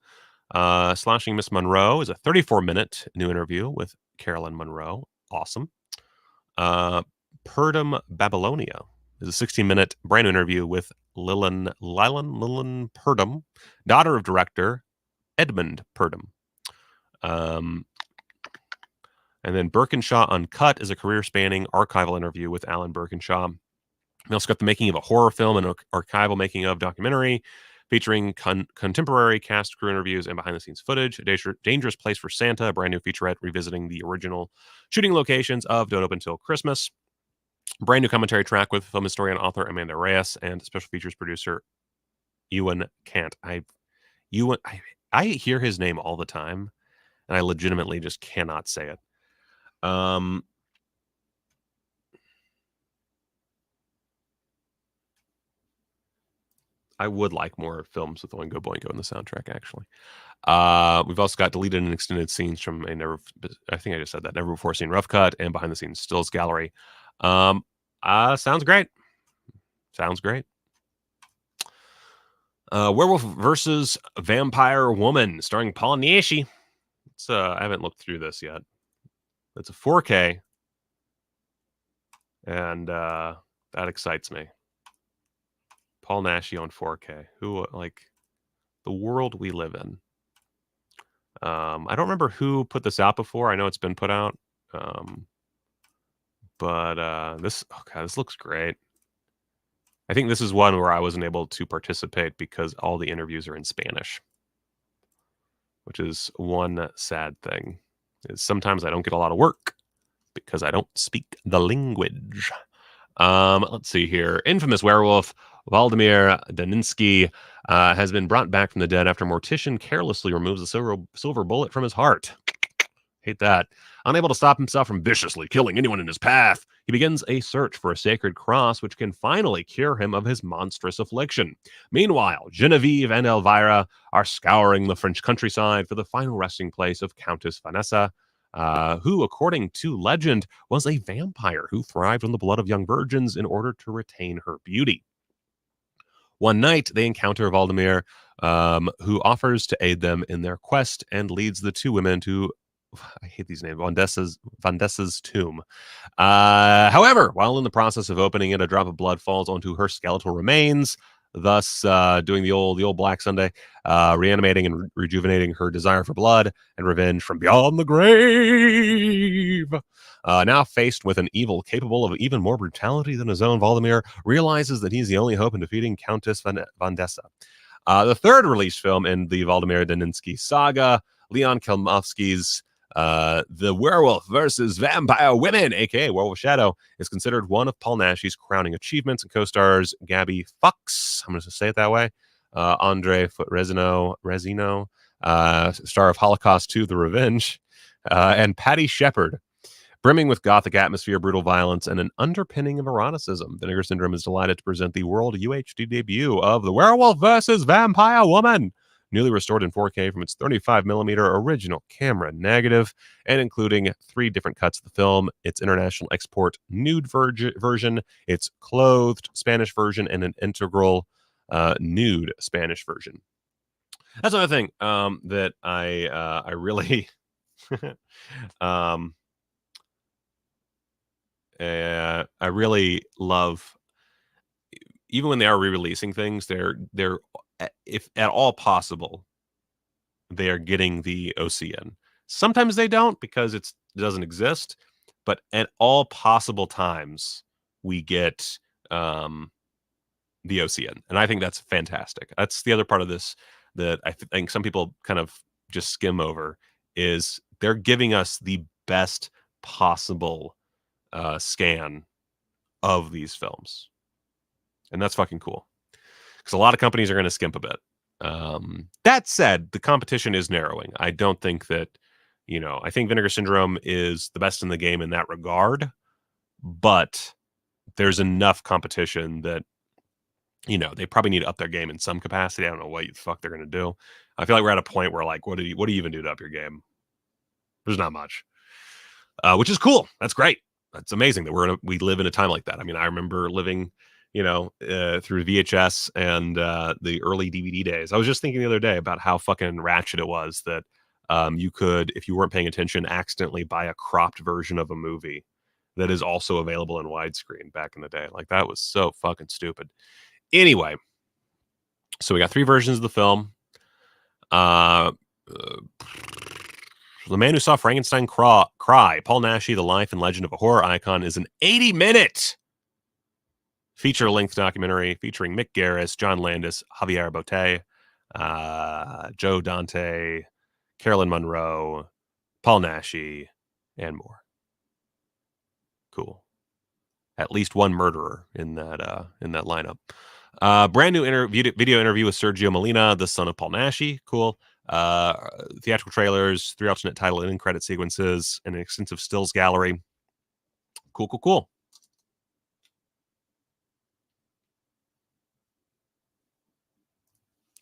Slashing Miss Monroe is a 34-minute new interview with Carolyn Monroe. Awesome. Purdom Babylonia is a 16-minute brand new interview with Lillian Purdom, daughter of director Edmund Purdom. And then Birkinshaw Uncut is a career-spanning archival interview with Alan Birkinshaw. We also got the making of a horror film and archival making of documentary featuring contemporary cast, crew interviews, and behind-the-scenes footage. A Dangerous Place for Santa, a brand new featurette revisiting the original shooting locations of Don't Open Till Christmas. Brand new commentary track with film historian author Amanda Reyes and special features producer Ewan Cant. I hear his name all the time, and I legitimately just cannot say it. I would like more films with Oingo Boingo in the soundtrack, actually. We've also got deleted and extended scenes from I think I just said that, Never Before Seen Rough Cut, and behind the scenes stills gallery. Sounds great. Sounds great. Werewolf versus Vampire Woman, starring Paul Naschy. I haven't looked through this yet. It's a 4K, and that excites me. Paul Naschy on 4K. Who, like, the world we live in. I don't remember who put this out before. I know it's been put out. But this looks great. I think this is one where I wasn't able to participate because all the interviews are in Spanish, which is one sad thing. Sometimes I don't get a lot of work because I don't speak the language. Let's see here. Infamous werewolf Vladimir Daninsky has been brought back from the dead after a mortician carelessly removes a silver bullet from his heart. Hate that. Unable to stop himself from viciously killing anyone in his path, he begins a search for a sacred cross which can finally cure him of his monstrous affliction. Meanwhile, Genevieve and Elvira are scouring the French countryside for the final resting place of Countess Vanessa, who, according to legend, was a vampire who thrived on the blood of young virgins in order to retain her beauty. One night, they encounter Valdemir, who offers to aid them in their quest and leads the two women to, I hate these names, Vandessa's tomb. However, while in the process of opening it, a drop of blood falls onto her skeletal remains, thus doing the old Black Sunday, reanimating and rejuvenating her desire for blood and revenge from beyond the grave. Now faced with an evil capable of even more brutality than his own, Valdemir realizes that he's the only hope in defeating Countess Vandessa. The third released film in the Valdemir Daninsky saga, Leon Kelmovsky's The Werewolf versus Vampire Women, aka Werewolf Shadow, is considered one of Paul Naschy's crowning achievements, and co-stars Gabby Fox, I'm going to say it that way, Andre Resino, star of Holocaust 2: The Revenge, and Patty Shepard. Brimming with gothic atmosphere, brutal violence, and an underpinning of eroticism, Vinegar Syndrome is delighted to present the world UHD debut of The Werewolf versus Vampire Woman, newly restored in 4K from its 35mm original camera negative, and including 3 different cuts of the film, its international export nude version, its clothed Spanish version, and an integral nude Spanish version. That's another thing that I really I really love. Even when they are re-releasing things, they're if at all possible, they are getting the OCN. Sometimes they don't because it doesn't exist, but at all possible times we get the OCN, and I think that's fantastic. That's the other part of this that I think some people kind of just skim over, is they're giving us the best possible scan of these films, and that's fucking cool because a lot of companies are going to skimp a bit. That said, the competition is narrowing. I don't think that, I think Vinegar Syndrome is the best in the game in that regard, but there's enough competition that, they probably need to up their game in some capacity. I don't know what the fuck they're going to do. I feel like we're at a point where, like, what do you even do to up your game? There's not much, which is cool. That's great. That's amazing that we live in a time like that. I mean, I remember living, through VHS and the early DVD days. I was just thinking the other day about how fucking ratchet it was that you could, if you weren't paying attention, accidentally buy a cropped version of a movie that is also available in widescreen back in the day. Like, that was so fucking stupid. Anyway, so we got 3 versions of the film. The Man Who Saw Frankenstein Cry, Paul Naschy, The Life and Legend of a Horror Icon, is an 80-minute feature-length documentary featuring Mick Garris, John Landis, Javier Botet, Joe Dante, Carolyn Monroe, Paul Naschy, and more. Cool. At least one murderer in that lineup. Brand new video interview with Sergio Molina, the son of Paul Naschy. Cool. Theatrical trailers, 3 alternate title and credit sequences, and an extensive stills gallery. Cool.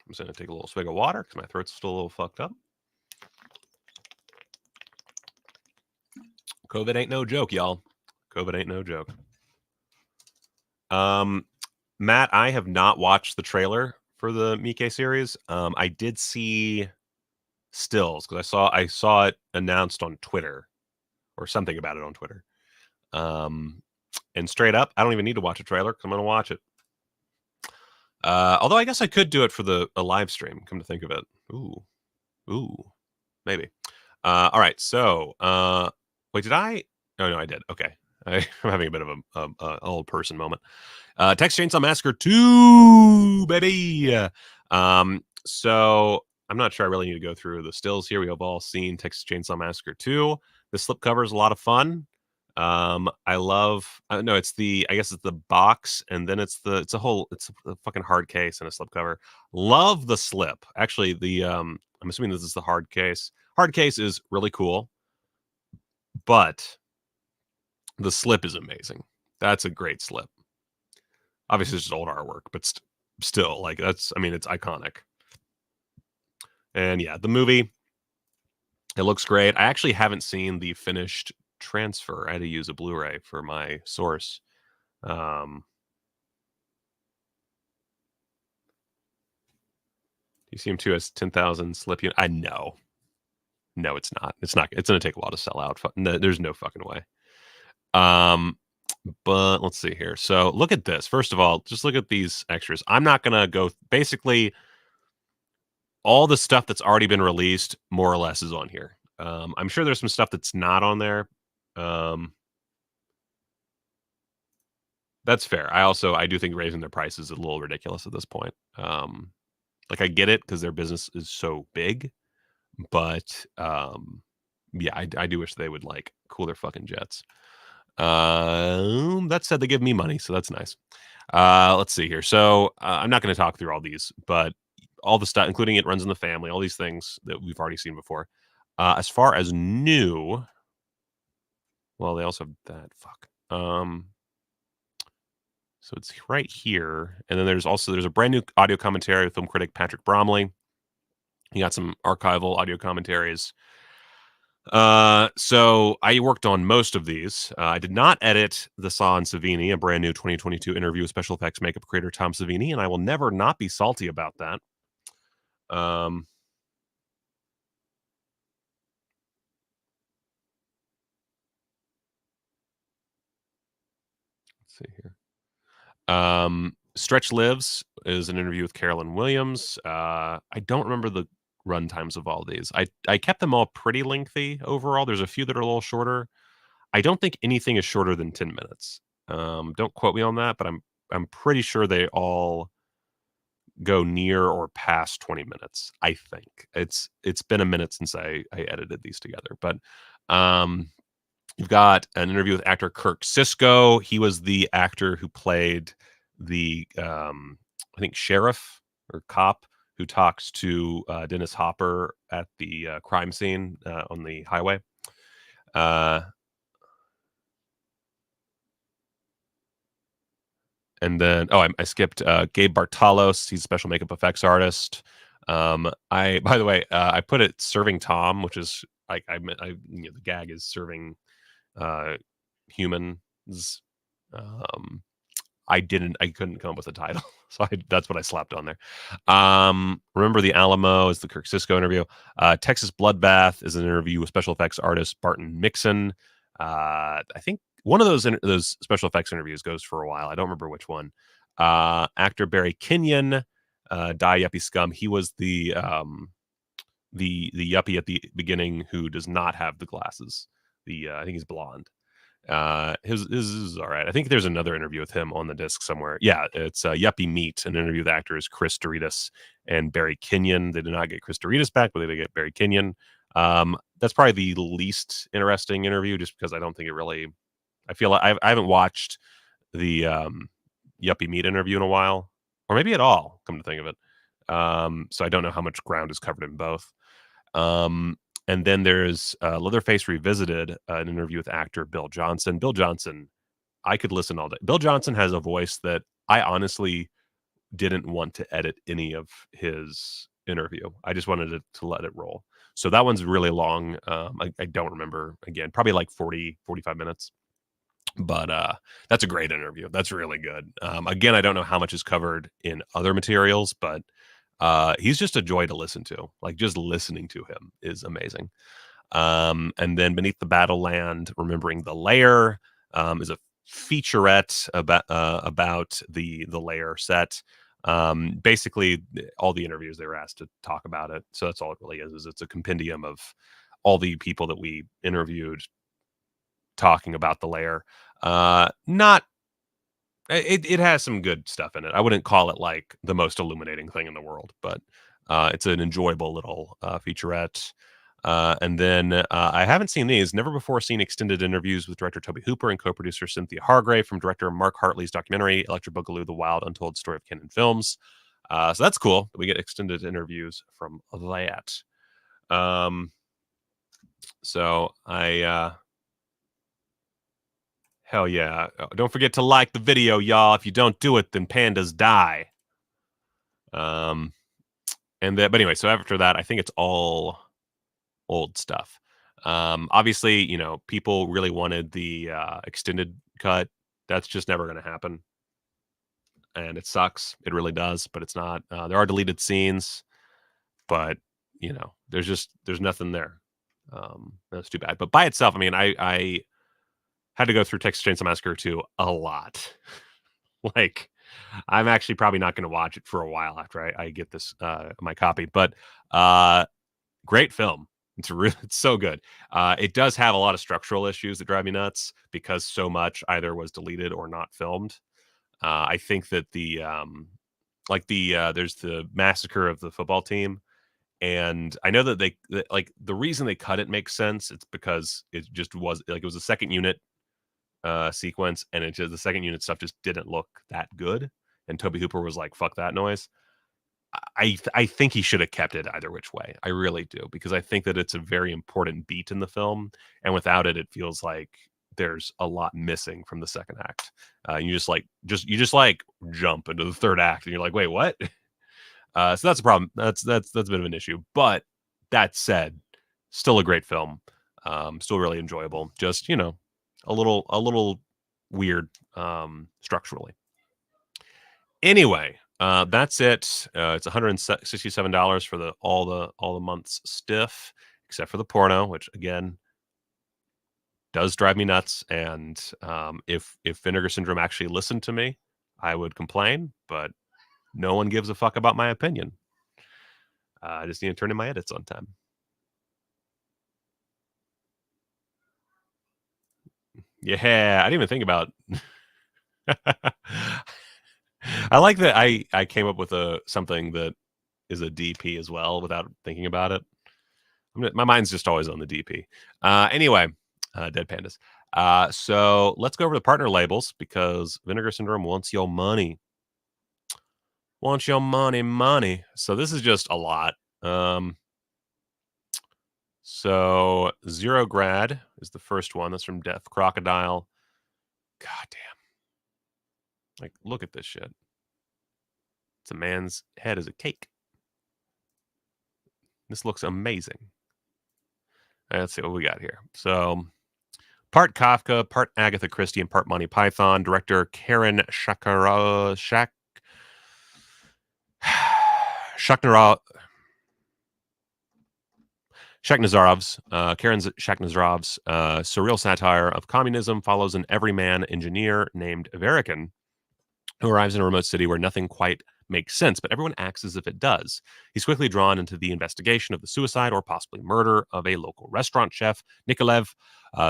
I'm just going to take a little swig of water because my throat's still a little fucked up. COVID ain't no joke, y'all. COVID ain't no joke. Matt, I have not watched the trailer for the Miike series. I did see stills because I saw it announced on Twitter or something about it on Twitter. And straight up, I don't even need to watch a trailer because I'm going to watch it. Although I guess I could do it for a live stream, come to think of it. Ooh, maybe. All right, so wait, did I? Oh, no, I did. Okay. I'm having a bit of a old person moment. Texas Chainsaw Massacre 2, baby. So I'm not sure I really need to go through the stills here. We have all seen Texas Chainsaw Massacre 2. The slipcover is a lot of fun. I love, no, I guess it's the box, and then it's a fucking hard case and a slipcover. Love the slip. Actually, I'm assuming this is the hard case. Hard case is really cool, but the slip is amazing. That's a great slip. Obviously, it's just old artwork, but still, like, it's iconic. And yeah, the movie It looks great. I actually haven't seen the finished transfer. I had to use a Blu-ray for my source. You see him too as 10,000 slip unit. I know. No, it's not. It's not. It's going to take a while to sell out. No, there's no fucking way. But let's see here. So look at this. First of all, just look at these extras. I'm not going to go. Basically, all the stuff that's already been released, more or less, is on here. I'm sure there's some stuff that's not on there. That's fair. I do think raising their prices is a little ridiculous at this point. Like, I get it because their business is so big, but yeah, I do wish they would like cool their fucking jets. That said, they give me money, so that's nice. Let's see here. So I'm not going to talk through all these, but all the stuff, including It Runs in the Family, all these things that we've already seen before. As far as new, well, they also have that. Fuck. So it's right here, and then there's a brand new audio commentary with film critic Patrick Bromley. He got some archival audio commentaries. So I worked on most of these. I did not edit the Saw and Savini, a brand new 2022 interview with special effects makeup creator Tom Savini, and I will never not be salty about that. Let's see here. Stretch Lives is an interview with Carolyn Williams. I don't remember the run times of all these. I kept them all pretty lengthy overall. There's a few that are a little shorter. I don't think anything is shorter than 10 minutes. Don't quote me on that, but I'm pretty sure they all go near or past 20 minutes. I think it's been a minute since I edited these together, but you've got an interview with actor Kirk Sisko. He was the actor who played the I think sheriff or cop who talks to Dennis Hopper at the crime scene on the highway. And then, I skipped Gabe Bartalos. He's a special makeup effects artist. By the way, I put it serving Tom, which is the gag is serving humans. I couldn't come up with a title, so that's what I slapped on there. Remember the Alamo is the Kirk Sisko interview. Texas Bloodbath is an interview with special effects artist Barton Mixon. I think one of those special effects interviews goes for a while. I don't remember which one. Actor Barry Kenyon, Die Yuppie Scum. He was the yuppie at the beginning who does not have the glasses. I think he's blonde. His is all right. I think there's another interview with him on the disc somewhere. Yeah, it's Yuppie Meat, an interview with actors Chris Doritas and Barry Kenyon. They did not get Chris Doritas back, but they did get Barry Kenyon. That's probably the least interesting interview, just because I don't think it really. I feel like I haven't watched the Yuppie Meat interview in a while, or maybe at all. Come to think of it, so I don't know how much ground is covered in both. And then there's Leatherface Revisited, an interview with actor Bill Johnson. Bill Johnson, I could listen all day. Bill Johnson has a voice that I honestly didn't want to edit any of his interview. I just wanted to let it roll. So that one's really long. I don't remember, again, probably like 45 minutes. But that's a great interview. That's really good. Again, I don't know how much is covered in other materials, but he's just a joy to listen to. Like, just listening to him is amazing. And then Beneath the Battleland, Remembering the Lair is a featurette about the Lair set. Basically, all the interviews they were asked to talk about it. So that's all it really is it's a compendium of all the people that we interviewed talking about the Lair. It has some good stuff in it. I wouldn't call it like the most illuminating thing in the world, but it's an enjoyable little featurette. And then I haven't seen these. Never before seen extended interviews with director Toby Hooper and co-producer Cynthia Hargrave from director Mark Hartley's documentary Electric Boogaloo: The Wild Untold Story of Canon Films. So that's cool. We get extended interviews from that. So hell yeah. Don't forget to like the video, y'all. If you don't do it, then pandas die. But anyway, so after that, I think it's all old stuff. Obviously, you know, people really wanted the extended cut. That's just never going to happen. And it sucks. It really does, but it's not. There are deleted scenes, but you know, there's nothing there. That's too bad. But by itself, I mean, I had to go through Texas Chainsaw Massacre 2 a lot. Like, I'm actually probably not going to watch it for a while after I get this my copy. But great film. It's so good. It does have a lot of structural issues that drive me nuts because so much either was deleted or not filmed. I think that there's the massacre of the football team, and I know that like the reason they cut it makes sense. It's because it just was like it was a second unit sequence, and the second unit stuff just didn't look that good. And Toby Hooper was like, "Fuck that noise." I think he should have kept it either which way. I really do, because I think that it's a very important beat in the film, and without it, it feels like there's a lot missing from the second act. You just jump into the third act, and you're like, wait, what? So that's a problem. That's a bit of an issue. But that said, still a great film. Still really enjoyable. Just, you know, a little weird structurally. Anyway, that's it. It's $167 for all the month's stiff, except for the porno, which again does drive me nuts. And if Vinegar Syndrome actually listened to me, I would complain, but no one gives a fuck about my opinion. I just need to turn in my edits on time. Yeah, I didn't even think about. I like that I came up with something that is a DP as well without thinking about it. My mind's just always on the DP. Anyway, Dead Pandas. So let's go over the partner labels because Vinegar Syndrome wants your money. Wants your money. So this is just a lot. So Zero Grad is the first one. That's from Death Crocodile. God damn. Like, look at this shit. It's a man's head as a cake. This looks amazing. Let's see what we got here. So, part Kafka, part Agatha Christie, and part Monty Python. Director Karen Shaknazarov's surreal satire of communism follows an everyman engineer named Verikan, who arrives in a remote city where nothing quite makes sense, but everyone acts as if it does. He's quickly drawn into the investigation of the suicide or possibly murder of a local restaurant chef, Nikolaev,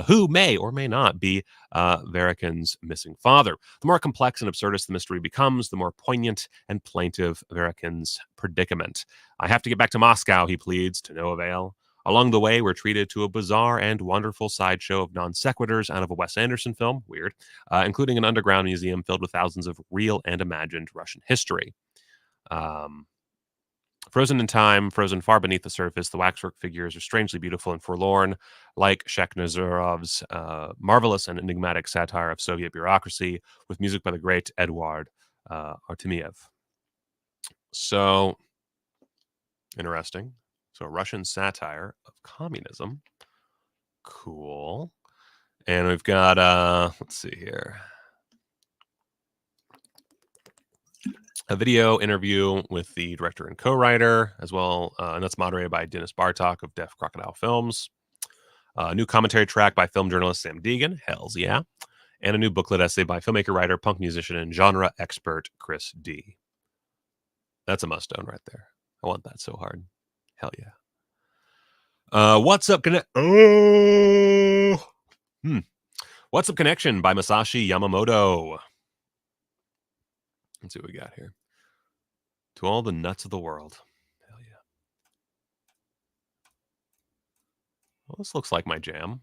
who may or may not be Verikan's missing father. The more complex and absurdist the mystery becomes, the more poignant and plaintive Verikan's predicament. I have to get back to Moscow, he pleads, to no avail. Along the way, we're treated to a bizarre and wonderful sideshow of non sequiturs out of a Wes Anderson film, weird, including an underground museum filled with thousands of real and imagined Russian history. Frozen in time, frozen far beneath the surface, the waxwork figures are strangely beautiful and forlorn, like Shaknazarov's marvelous and enigmatic satire of Soviet bureaucracy, with music by the great Eduard Artemiev. So, interesting. So, a Russian satire of communism. Cool. And we've got, let's see here, a video interview with the director and co-writer as well, and that's moderated by Dennis Bartok of Deaf Crocodile Films. A new commentary track by film journalist Sam Deegan, hells yeah, and a new booklet essay by filmmaker, writer, punk musician, and genre expert Chris D. That's a must-own right there. I want that so hard. Hell yeah. What's Up What's Up Connection by Masashi Yamamoto. Let's see what we got here. To all the nuts of the world. Hell yeah. Well, this looks like my jam.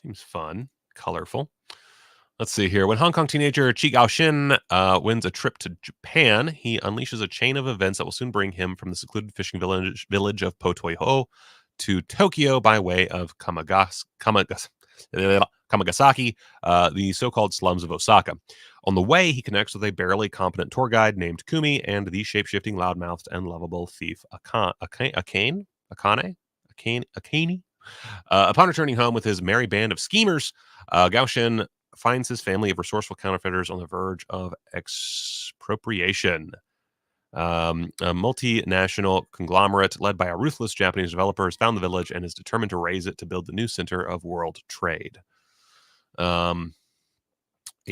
Seems fun. Colorful. Let's see here. When Hong Kong teenager Chi Gaoxin wins a trip to Japan, he unleashes a chain of events that will soon bring him from the secluded fishing village of Potoiho to Tokyo by way of Kamagasaki, the so-called slums of Osaka. On the way, he connects with a barely competent tour guide named Kumi and the shape-shifting, loudmouthed, and lovable thief Akane. McKinney. Upon returning home with his merry band of schemers, Gaushin finds his family of resourceful counterfeiters on the verge of expropriation. A multinational conglomerate led by a ruthless Japanese developer has found the village and is determined to raise it to build the new center of world trade. A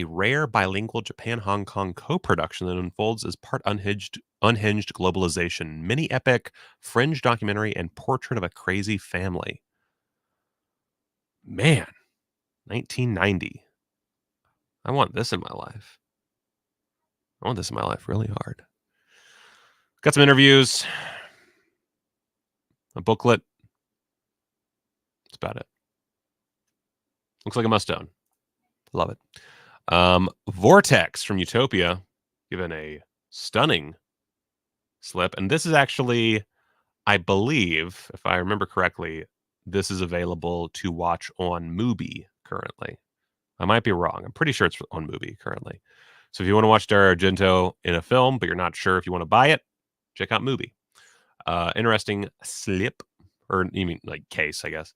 rare bilingual Japan-Hong Kong co-production that unfolds as part unhinged globalization, mini-epic, fringe documentary, and portrait of a crazy family. Man, 1990. I want this in my life. I want this in my life really hard. Got some interviews. A booklet. That's about it. Looks like a must-own. Love it. Vortex from Utopia, given a stunning slip. And this is actually, I believe, if I remember correctly, this is available to watch on Mubi currently. I might be wrong. I'm pretty sure it's on Mubi currently. So if you want to watch Dario Argento in a film, but you're not sure if you want to buy it, check out Mubi. Interesting slip, or you mean like case, I guess.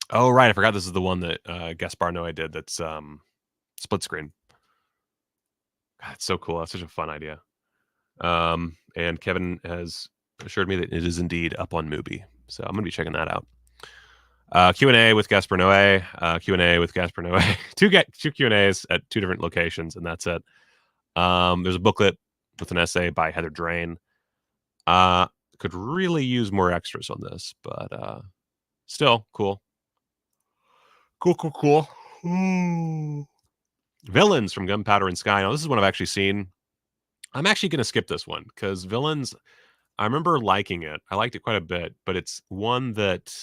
Oh, right. I forgot this is the one that Gaspar Noé did that's split screen. God, it's so cool. That's such a fun idea. And Kevin has assured me that it is indeed up on Mubi. So I'm going to be checking that out. Q&A with Gaspar Noé. Q&A with Gaspar Noé. two Q&As at two different locations, and that's it. There's a booklet with an essay by Heather Drain. Could really use more extras on this, but still cool. Cool. Villains from Gunpowder and Sky. Now, this is one I've actually seen. I'm actually going to skip this one because Villains, I remember liking it. I liked it quite a bit, but it's one that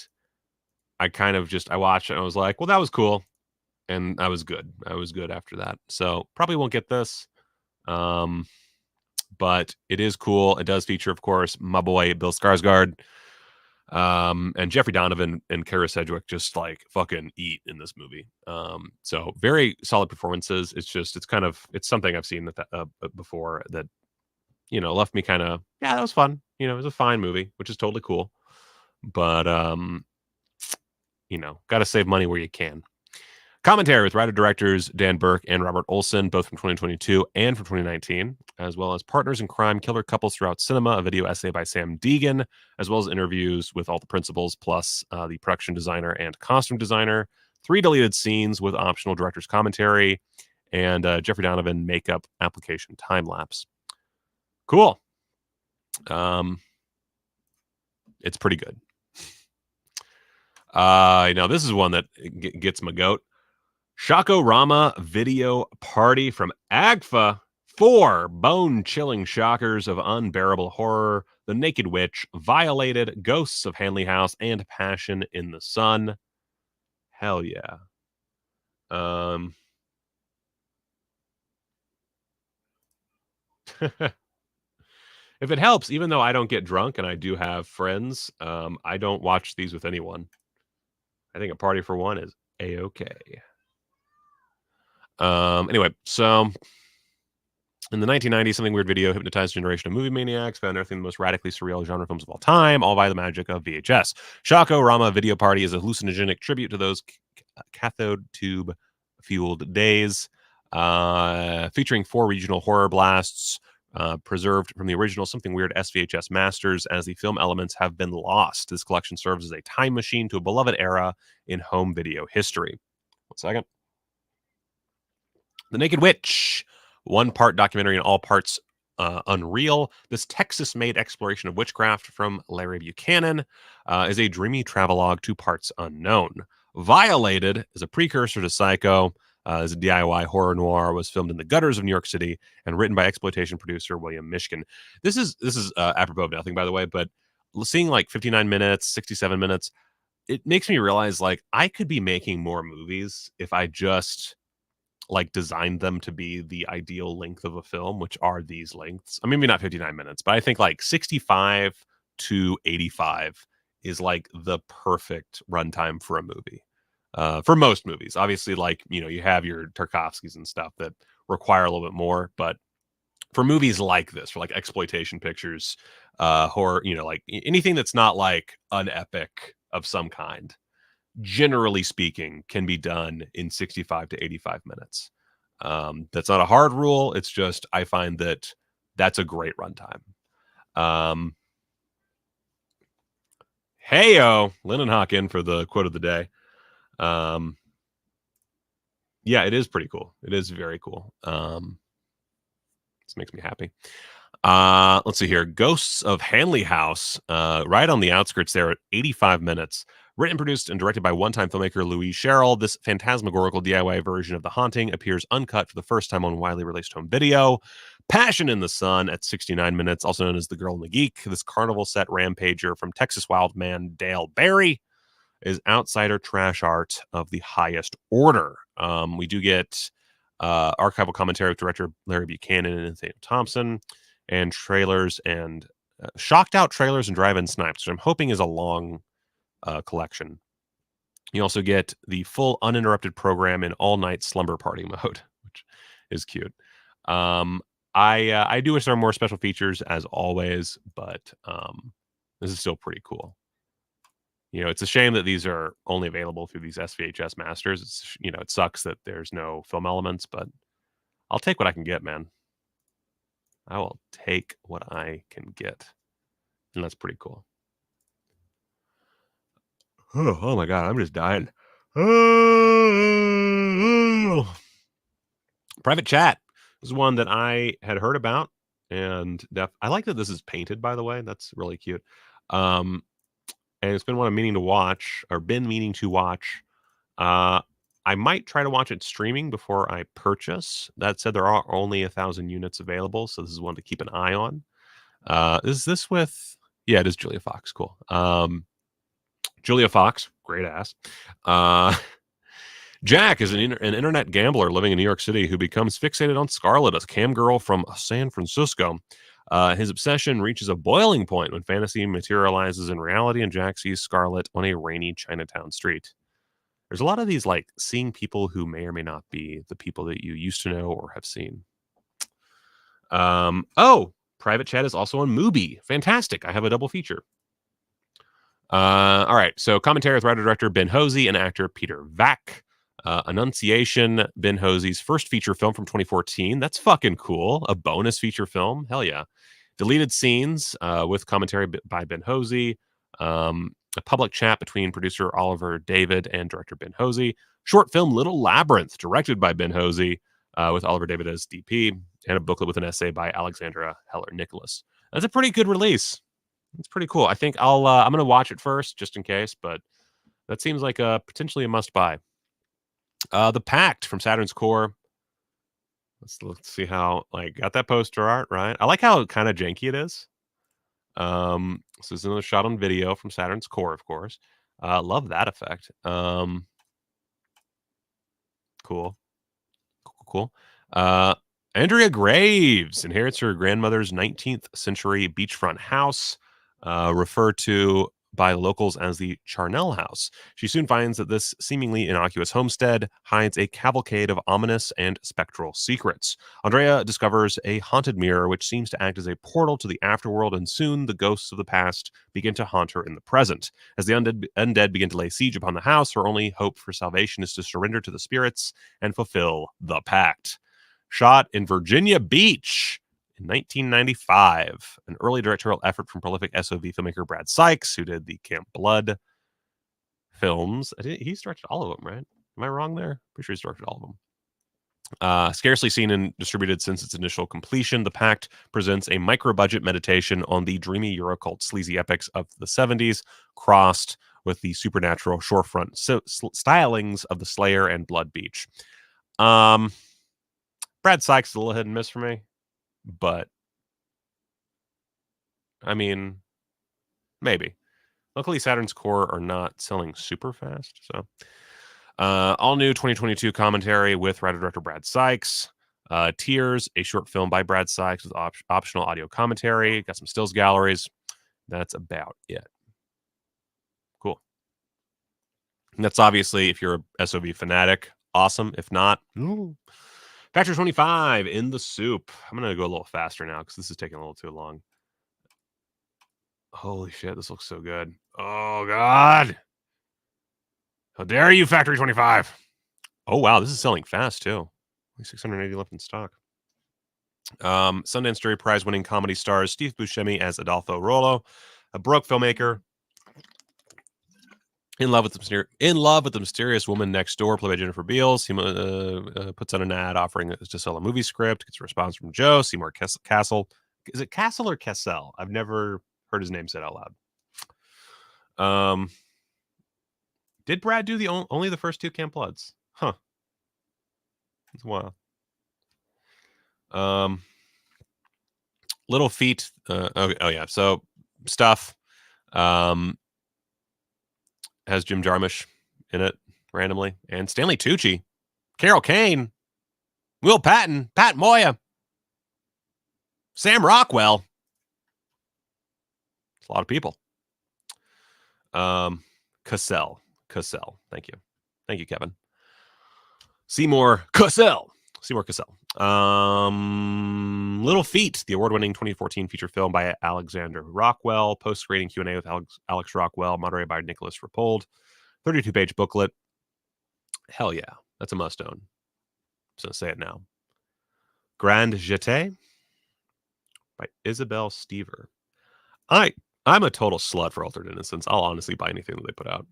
I kind of just, I watched it and I was like, well, that was cool. And I was good. I was good after that. So probably won't get this. But it is cool. It does feature, of course, my boy Bill Skarsgård. And Jeffrey Donovan and Kara Sedgwick just like fucking eat in this movie. So very solid performances. It's something I've seen before that, left me kind of, yeah, that was fun. It was a fine movie, which is totally cool. But, got to save money where you can. Commentary with writer-directors Dan Burke and Robert Olson, both from 2022 and from 2019, as well as Partners in Crime, Killer Couples Throughout Cinema, a video essay by Sam Deegan, as well as interviews with all the principals, plus the production designer and costume designer, 3 deleted scenes with optional director's commentary, and Jeffrey Donovan makeup application time-lapse. Cool. It's pretty good. This is one that gets my goat. Shockorama video party from AGFA. 4 bone-chilling shockers of unbearable horror. The Naked Witch, Violated, Ghosts of Hanley House, and Passion in the Sun. Hell yeah. If it helps, even though I don't get drunk and I do have friends, I don't watch these with anyone. I think a party for one is A-okay. Anyway, so in the 1990s, Something Weird Video hypnotized a generation of movie maniacs, found everything the most radically surreal genre films of all time, all by the magic of VHS. Shockorama Video Party is a hallucinogenic tribute to those cathode tube fueled days, featuring 4 regional horror blasts preserved from the original Something Weird SVHS masters as the film elements have been lost. This collection serves as a time machine to a beloved era in home video history. 1 second. The Naked Witch, 1-part documentary and all parts unreal. This Texas-made exploration of witchcraft from Larry Buchanan is a dreamy travelogue, 2 parts unknown. Violated is a precursor to Psycho. Is a DIY horror noir, was filmed in the gutters of New York City and written by exploitation producer William Mishkin. This is apropos of nothing, by the way, but seeing like 59 minutes, 67 minutes, it makes me realize like I could be making more movies if I just like designed them to be the ideal length of a film, which are these lengths. I mean, maybe not 59 minutes, but I think like 65 to 85 is like the perfect runtime for a movie. For most movies, obviously, like, you have your Tarkovskys and stuff that require a little bit more, but for movies like this, for like exploitation pictures, horror, like anything that's not like an epic of some kind, generally speaking, can be done in 65 to 85 minutes. That's not a hard rule. It's just, I find that that's a great runtime. Heyo, Lindenhawk in for the quote of the day. Yeah, it is pretty cool. It is very cool. This makes me happy. Let's see here. Ghosts of Hanley House, right on the outskirts there at 85 minutes. Written, produced, and directed by one-time filmmaker Louise Sherrill, this phantasmagorical DIY version of The Haunting appears uncut for the first time on widely released home video. Passion in the Sun at 69 minutes, also known as The Girl and the Geek. This carnival set rampager from Texas Wildman Dale Berry is outsider trash art of the highest order. We do get archival commentary with director Larry Buchanan and Nathaniel Thompson, and trailers and shocked out trailers and drive-in snipes, which I'm hoping is a long collection. You also get the full uninterrupted program in all-night slumber party mode, which is cute. I do wish there were more special features as always, but this is still pretty cool. It's a shame that these are only available through these SVHS masters. It's, it sucks that there's no film elements, but I'll take what I can get, man. I will take what I can get. And that's pretty cool. Oh my God, I'm just dying. Oh. Private Chat is one that I had heard about, and I like that this is painted, by the way. That's really cute. And it's been one I'm meaning to watch. I might try to watch it streaming before I purchase. That said, there are only 1,000 units available, so this is one to keep an eye on. Is this with... Yeah, it is Julia Fox. Cool. Julia Fox, great ass. Jack is an internet gambler living in New York City who becomes fixated on Scarlett, a cam girl from San Francisco. His obsession reaches a boiling point when fantasy materializes in reality, and Jack sees Scarlett on a rainy Chinatown street. There's a lot of these, like, seeing people who may or may not be the people that you used to know or have seen. Private Chat is also on Mubi. Fantastic. I have a double feature. All right. So commentary with writer-director Ben Hosey and actor Peter Vack. Annunciation, Ben Hosey's first feature film from 2014. That's fucking cool. A bonus feature film. Hell yeah. Deleted scenes with commentary by Ben Hosey. A public chat between producer Oliver David and director Ben Hosey. Short film Little Labyrinth, directed by Ben Hosey, with Oliver David as DP, and a booklet with an essay by Alexandra Heller-Nicholas. That's a pretty good release. It's pretty cool. I think I'm going to watch it first, just in case, but that seems like potentially a must-buy. The Pact from Saturn's Core. Let's see how, got that poster art, right? I like how kind of janky it is. So this is another shot on video from Saturn's Core, of course. Love that effect. Cool. Andrea Graves inherits her grandmother's 19th century beachfront house, referred to by locals as the Charnel House. She soon finds that this seemingly innocuous homestead hides a cavalcade of ominous and spectral secrets. Andrea discovers a haunted mirror which seems to act as a portal to the afterworld, and soon the ghosts of the past begin to haunt her in the present. As the undead begin to lay siege upon the house, her only hope for salvation is to surrender to the spirits and fulfill the pact. Shot in Virginia Beach in 1995, an early directorial effort from prolific SOV filmmaker Brad Sykes, who did the Camp Blood films. He's directed all of them, right? Am I wrong there? Pretty sure he's directed all of them. Scarcely seen and distributed since its initial completion, The Pact presents a micro-budget meditation on the dreamy Eurocult sleazy epics of the 70s, crossed with the supernatural shorefront stylings of The Slayer and Blood Beach. Brad Sykes is a little hit and miss for me. But I mean, maybe. Luckily, Saturn's Core are not selling super fast. So, all new 2022 commentary with writer-director Brad Sykes. Tears, a short film by Brad Sykes with optional audio commentary. Got some stills galleries. That's about it. Cool. And that's obviously, if you're a SOV fanatic, awesome. If not, Factor 25 in the soup. I'm going to go a little faster now because this is taking a little too long. Holy shit, this looks so good. Oh, God. How dare you, Factory 25? Oh, wow, this is selling fast, too. Only 680 left in stock. Sundance Jury Prize winning comedy stars Steve Buscemi as Adolfo Rollo, a Baroque filmmaker in love with the mysterious woman next door, played by Jennifer Beals. He puts on an ad offering to sell a movie script. Gets a response from Joe Seymour Castle. Is it Castle or Cassell? I've never heard his name said out loud. Did Brad do only the first 2 Camp Bloods? Huh. That's wild. Little Feet. Okay. Oh yeah. So stuff. Has Jim Jarmusch in it randomly, and Stanley Tucci, Carol Kane, Will Patton, Pat Moya, Sam Rockwell. It's a lot of people. Cassell. Thank you, Kevin. Seymour Cassell. Little Feet, the award-winning 2014 feature film by Alexander Rockwell. Post-screening Q&A with Alex Rockwell, moderated by Nicholas Rapold. 32-page booklet. Hell yeah, that's a must-own. I'm just gonna say it now. Grand Jeté by Isabel Stever. I'm a total slut for Altered Innocence. I'll honestly buy anything that they put out.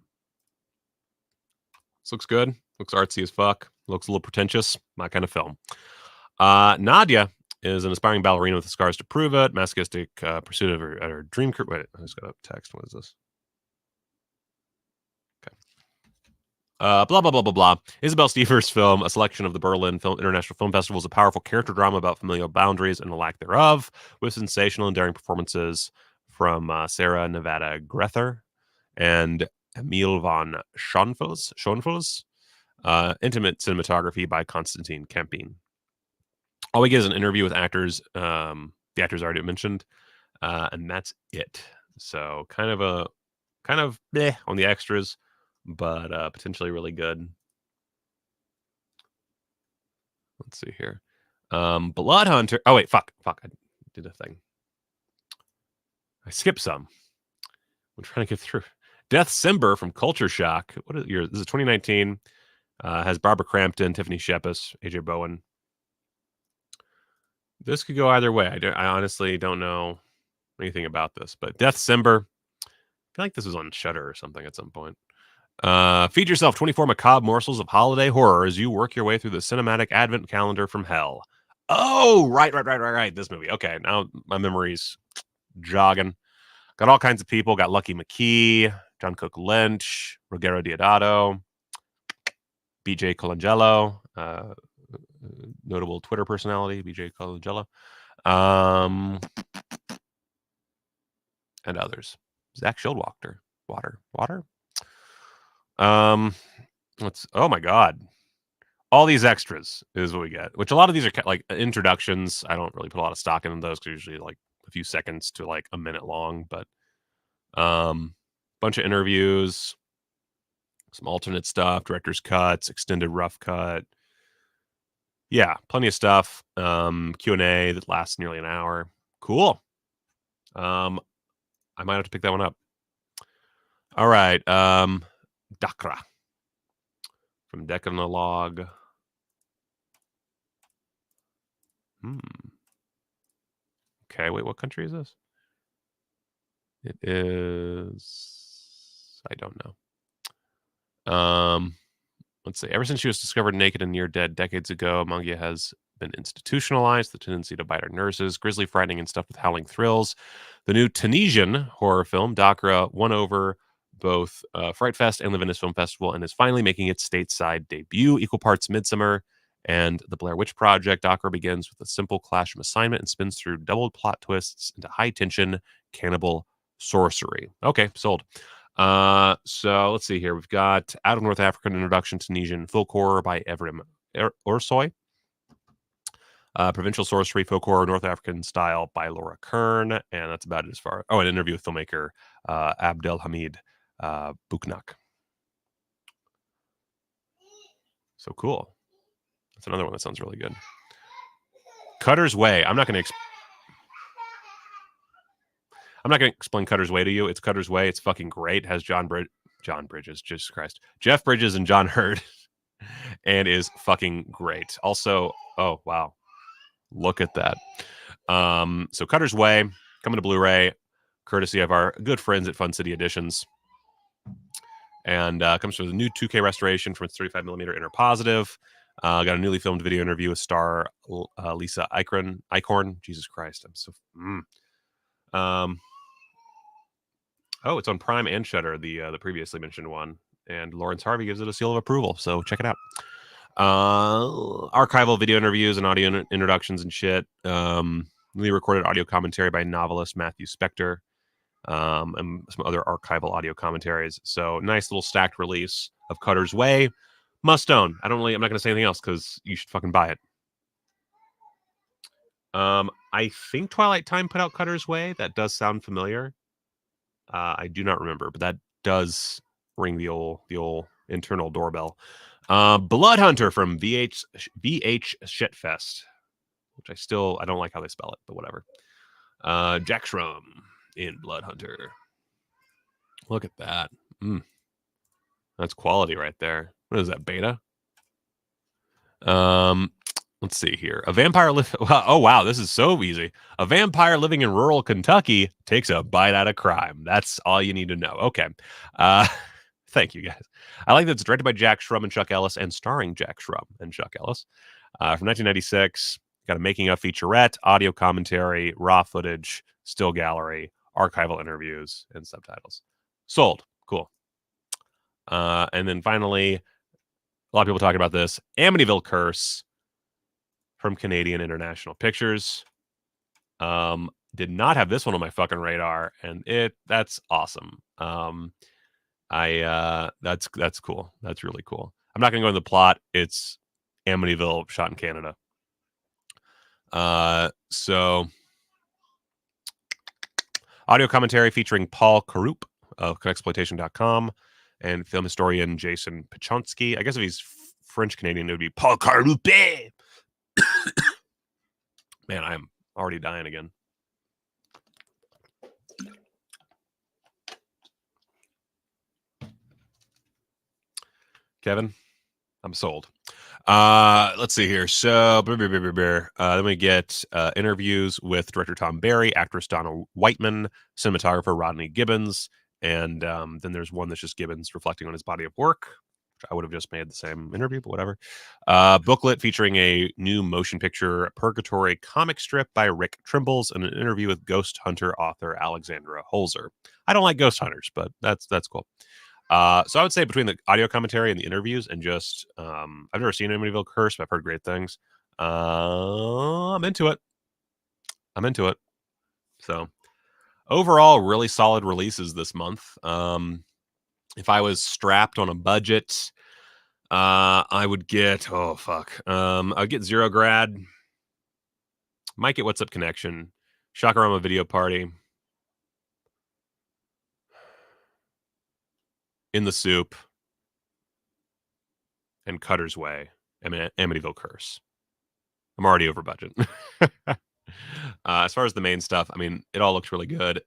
This looks good. Looks artsy as fuck. Looks a little pretentious. My kind of film. Nadia is an aspiring ballerina with the scars to prove it. Masochistic pursuit of her dream career. Wait, I just got a text. What is this? Okay. Blah, blah, blah, blah, blah. Isabel Stever's film, a selection of the Berlin International Film Festival, is a powerful character drama about familial boundaries and the lack thereof, with sensational and daring performances from Sarah Nevada Grether and Emil von Schoenfels. Intimate cinematography by Konstantin Kempin. All we get is an interview with actors, the actors already mentioned, and that's it. So kind of bleh on the extras, but potentially really good. Let's see here. Blood Hunter. Oh wait, fuck! I did a thing. I skipped some. I'm trying to get through. Death Simber from Culture Shock. What is this is 2019. Has Barbara Crampton, Tiffany Shepis, AJ Bowen. This could go either way. I honestly don't know anything about this, but Death Simber. I feel like this was on Shudder or something at some point. Feed yourself 24 macabre morsels of holiday horror as you work your way through the cinematic advent calendar from hell. Oh, right. This movie. Okay, now my memory's jogging. Got all kinds of people. Got Lucky McKee, John Cook Lynch, Ruggero Deodato, BJ Colangelo, notable Twitter personality, BJ Colangelo, and others. Zach Shieldwater. Water. Oh my God. All these extras is what we get, which a lot of these are like introductions. I don't really put a lot of stock in those because usually like a few seconds to like a minute long, but bunch of interviews, some alternate stuff, director's cuts, extended rough cut. Yeah, plenty of stuff. Q&A that lasts nearly an hour. Cool. I might have to pick that one up. All right. Dakra from Decanologue. Okay, wait, what country is this? It is... I don't know. Let's see. Ever since she was discovered naked and near dead decades ago, Mungia has been institutionalized. The tendency to bite our nurses, grisly, frightening, and stuffed with howling thrills. The new Tunisian horror film, Dakra, won over both Fright Fest and the Venice Film Festival and is finally making its stateside debut. Equal parts Midsummer and The Blair Witch Project, Dakra begins with a simple clash of assignment and spins through double plot twists into high-tension cannibal sorcery. Okay, sold. So let's see here. We've got Out of North African Introduction, Tunisian Folk Horror by Evrim Orsoy. Provincial Sorcery, Folk Horror, North African Style by Laura Kern. And that's about it as far. Oh, an interview with filmmaker Abdelhamid Bouknak. So cool. That's another one that sounds really good. Cutter's Way. I'm not going to explain Cutter's Way to you. It's Cutter's Way. It's fucking great. It has John Bridges, Jesus Christ. Jeff Bridges and John Hurd. And is fucking great. Also, oh wow. Look at that. So Cutter's Way coming to Blu-ray, courtesy of our good friends at Fun City Editions. And comes with a new 2K restoration from its 35mm inner positive. Got a newly filmed video interview with star Lisa Eichhorn. Jesus Christ, I'm so. Oh, it's on Prime and Shudder, the previously mentioned one, and Lawrence Harvey gives it a seal of approval. So check it out. Archival video interviews and audio introductions and shit. Newly recorded audio commentary by novelist Matthew Spector. And some other archival audio commentaries. So nice little stacked release of Cutter's Way. Must own. I'm not going to say anything else because you should fucking buy it. I think Twilight Time put out Cutter's Way. That does sound familiar. I do not remember, but that does ring the old internal doorbell. Blood Hunter from VH Shitfest, which I don't like how they spell it, but whatever. Jack Schrum in Blood Hunter. Look at that. That's quality right there. What is that, beta? Let's see here. Oh wow, this is so easy. A vampire living in rural Kentucky takes a bite out of crime. That's all you need to know. Okay. Thank you guys. I like that it's directed by Jack Schrum and Chuck Ellis and starring Jack Schrum and Chuck Ellis. From 1996. Got a making of featurette, audio commentary, raw footage, still gallery, archival interviews, and subtitles. Sold. Cool. And then finally, a lot of people talking about this. Amityville Curse from Canadian International Pictures. Did not have this one on my fucking radar, and that's awesome. That's cool. That's really cool. I'm not gonna go into the plot. It's Amityville shot in Canada. So audio commentary featuring Paul Karup of Exploitation.com and film historian Jason Pachonsky. I guess if he's French Canadian, it would be Paul Karup. Man, I am already dying again. Kevin, I'm sold. Let's see here. So then we get interviews with director Tom Barry, actress Donna Whiteman, cinematographer Rodney Gibbons, and then there's one that's just Gibbons reflecting on his body of work. Which I would have just made the same interview, but whatever. Booklet featuring a new motion picture Purgatory comic strip by Rick Trimbles and an interview with Ghost Hunter author Alexandra Holzer. I don't like Ghost Hunters, but that's cool. So I would say between the audio commentary and the interviews and just, I've never seen Amityville Curse, but I've heard great things. I'm into it. So overall, really solid releases this month. If I was strapped on a budget, I would get, I'd get Zero Grad. Might get What's Up Connection, Shakarama Video Party, In the Soup, and Cutter's Way, Amityville Curse. I'm already over budget. As far as the main stuff, I mean, it all looks really good.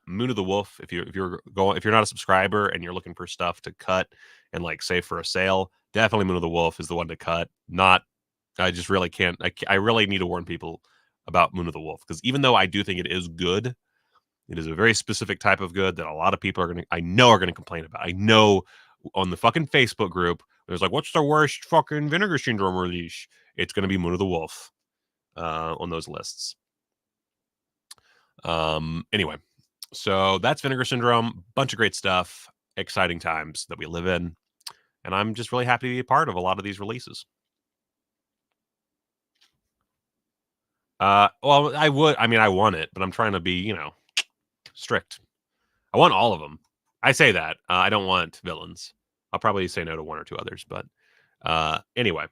Moon of the Wolf, if you're not a subscriber and you're looking for stuff to cut and like save for a sale, definitely Moon of the Wolf is the one to cut. I just really can't. I really need to warn people about Moon of the Wolf, because even though I do think it is good, it is a very specific type of good that a lot of people are going to complain about. I know on the fucking Facebook group, there's like, what's the worst fucking Vinegar Syndrome release? It's going to be Moon of the Wolf on those lists. Anyway, so that's Vinegar Syndrome. Bunch of great stuff. Exciting times that we live in. And I'm just really happy to be a part of a lot of these releases. Well, I want it, but I'm trying to be, strict. I want all of them. I say that. I don't want villains. I'll probably say no to one or two others, but anyway.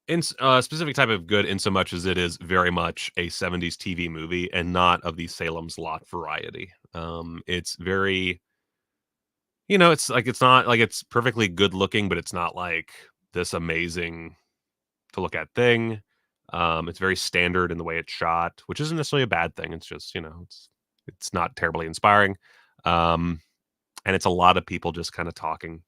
In a specific type of good, in so much as it is very much a 70s TV movie and not of the Salem's Lot variety. It's very, it's like, it's not like it's perfectly good looking, but it's not like this amazing to look at thing. It's very standard in the way it's shot, which isn't necessarily a bad thing. It's just, it's not terribly inspiring. And it's a lot of people just kind of talking.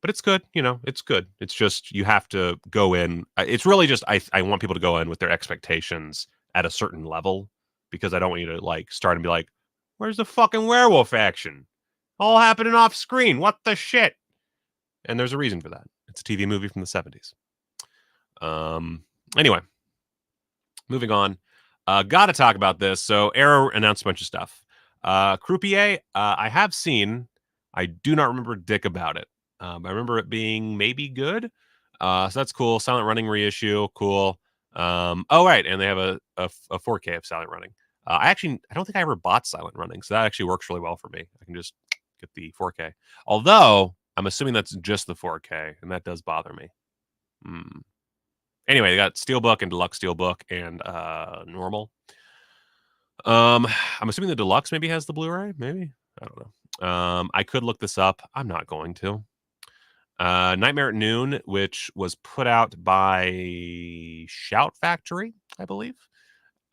But it's good, it's good. It's just you have to go in. It's really just I want people to go in with their expectations at a certain level, because I don't want you to like start and be like, where's the fucking werewolf action? All happening off screen. What the shit? And there's a reason for that. It's a TV movie from the 70s. Anyway, moving on. Gotta talk about this. So Arrow announced a bunch of stuff. Croupier, I have seen. I do not remember dick about it. I remember it being maybe good. So that's cool. Silent Running reissue, cool. Oh right, and they have a 4K of Silent Running. I don't think I ever bought Silent Running, so that actually works really well for me. I can just get the 4K. Although I'm assuming that's just the 4K, and that does bother me. Anyway, they got Steelbook and Deluxe Steelbook and normal. I'm assuming the Deluxe maybe has the Blu-ray. Maybe, I don't know. I could look this up. I'm not going to. Nightmare at Noon, which was put out by Shout Factory, I believe.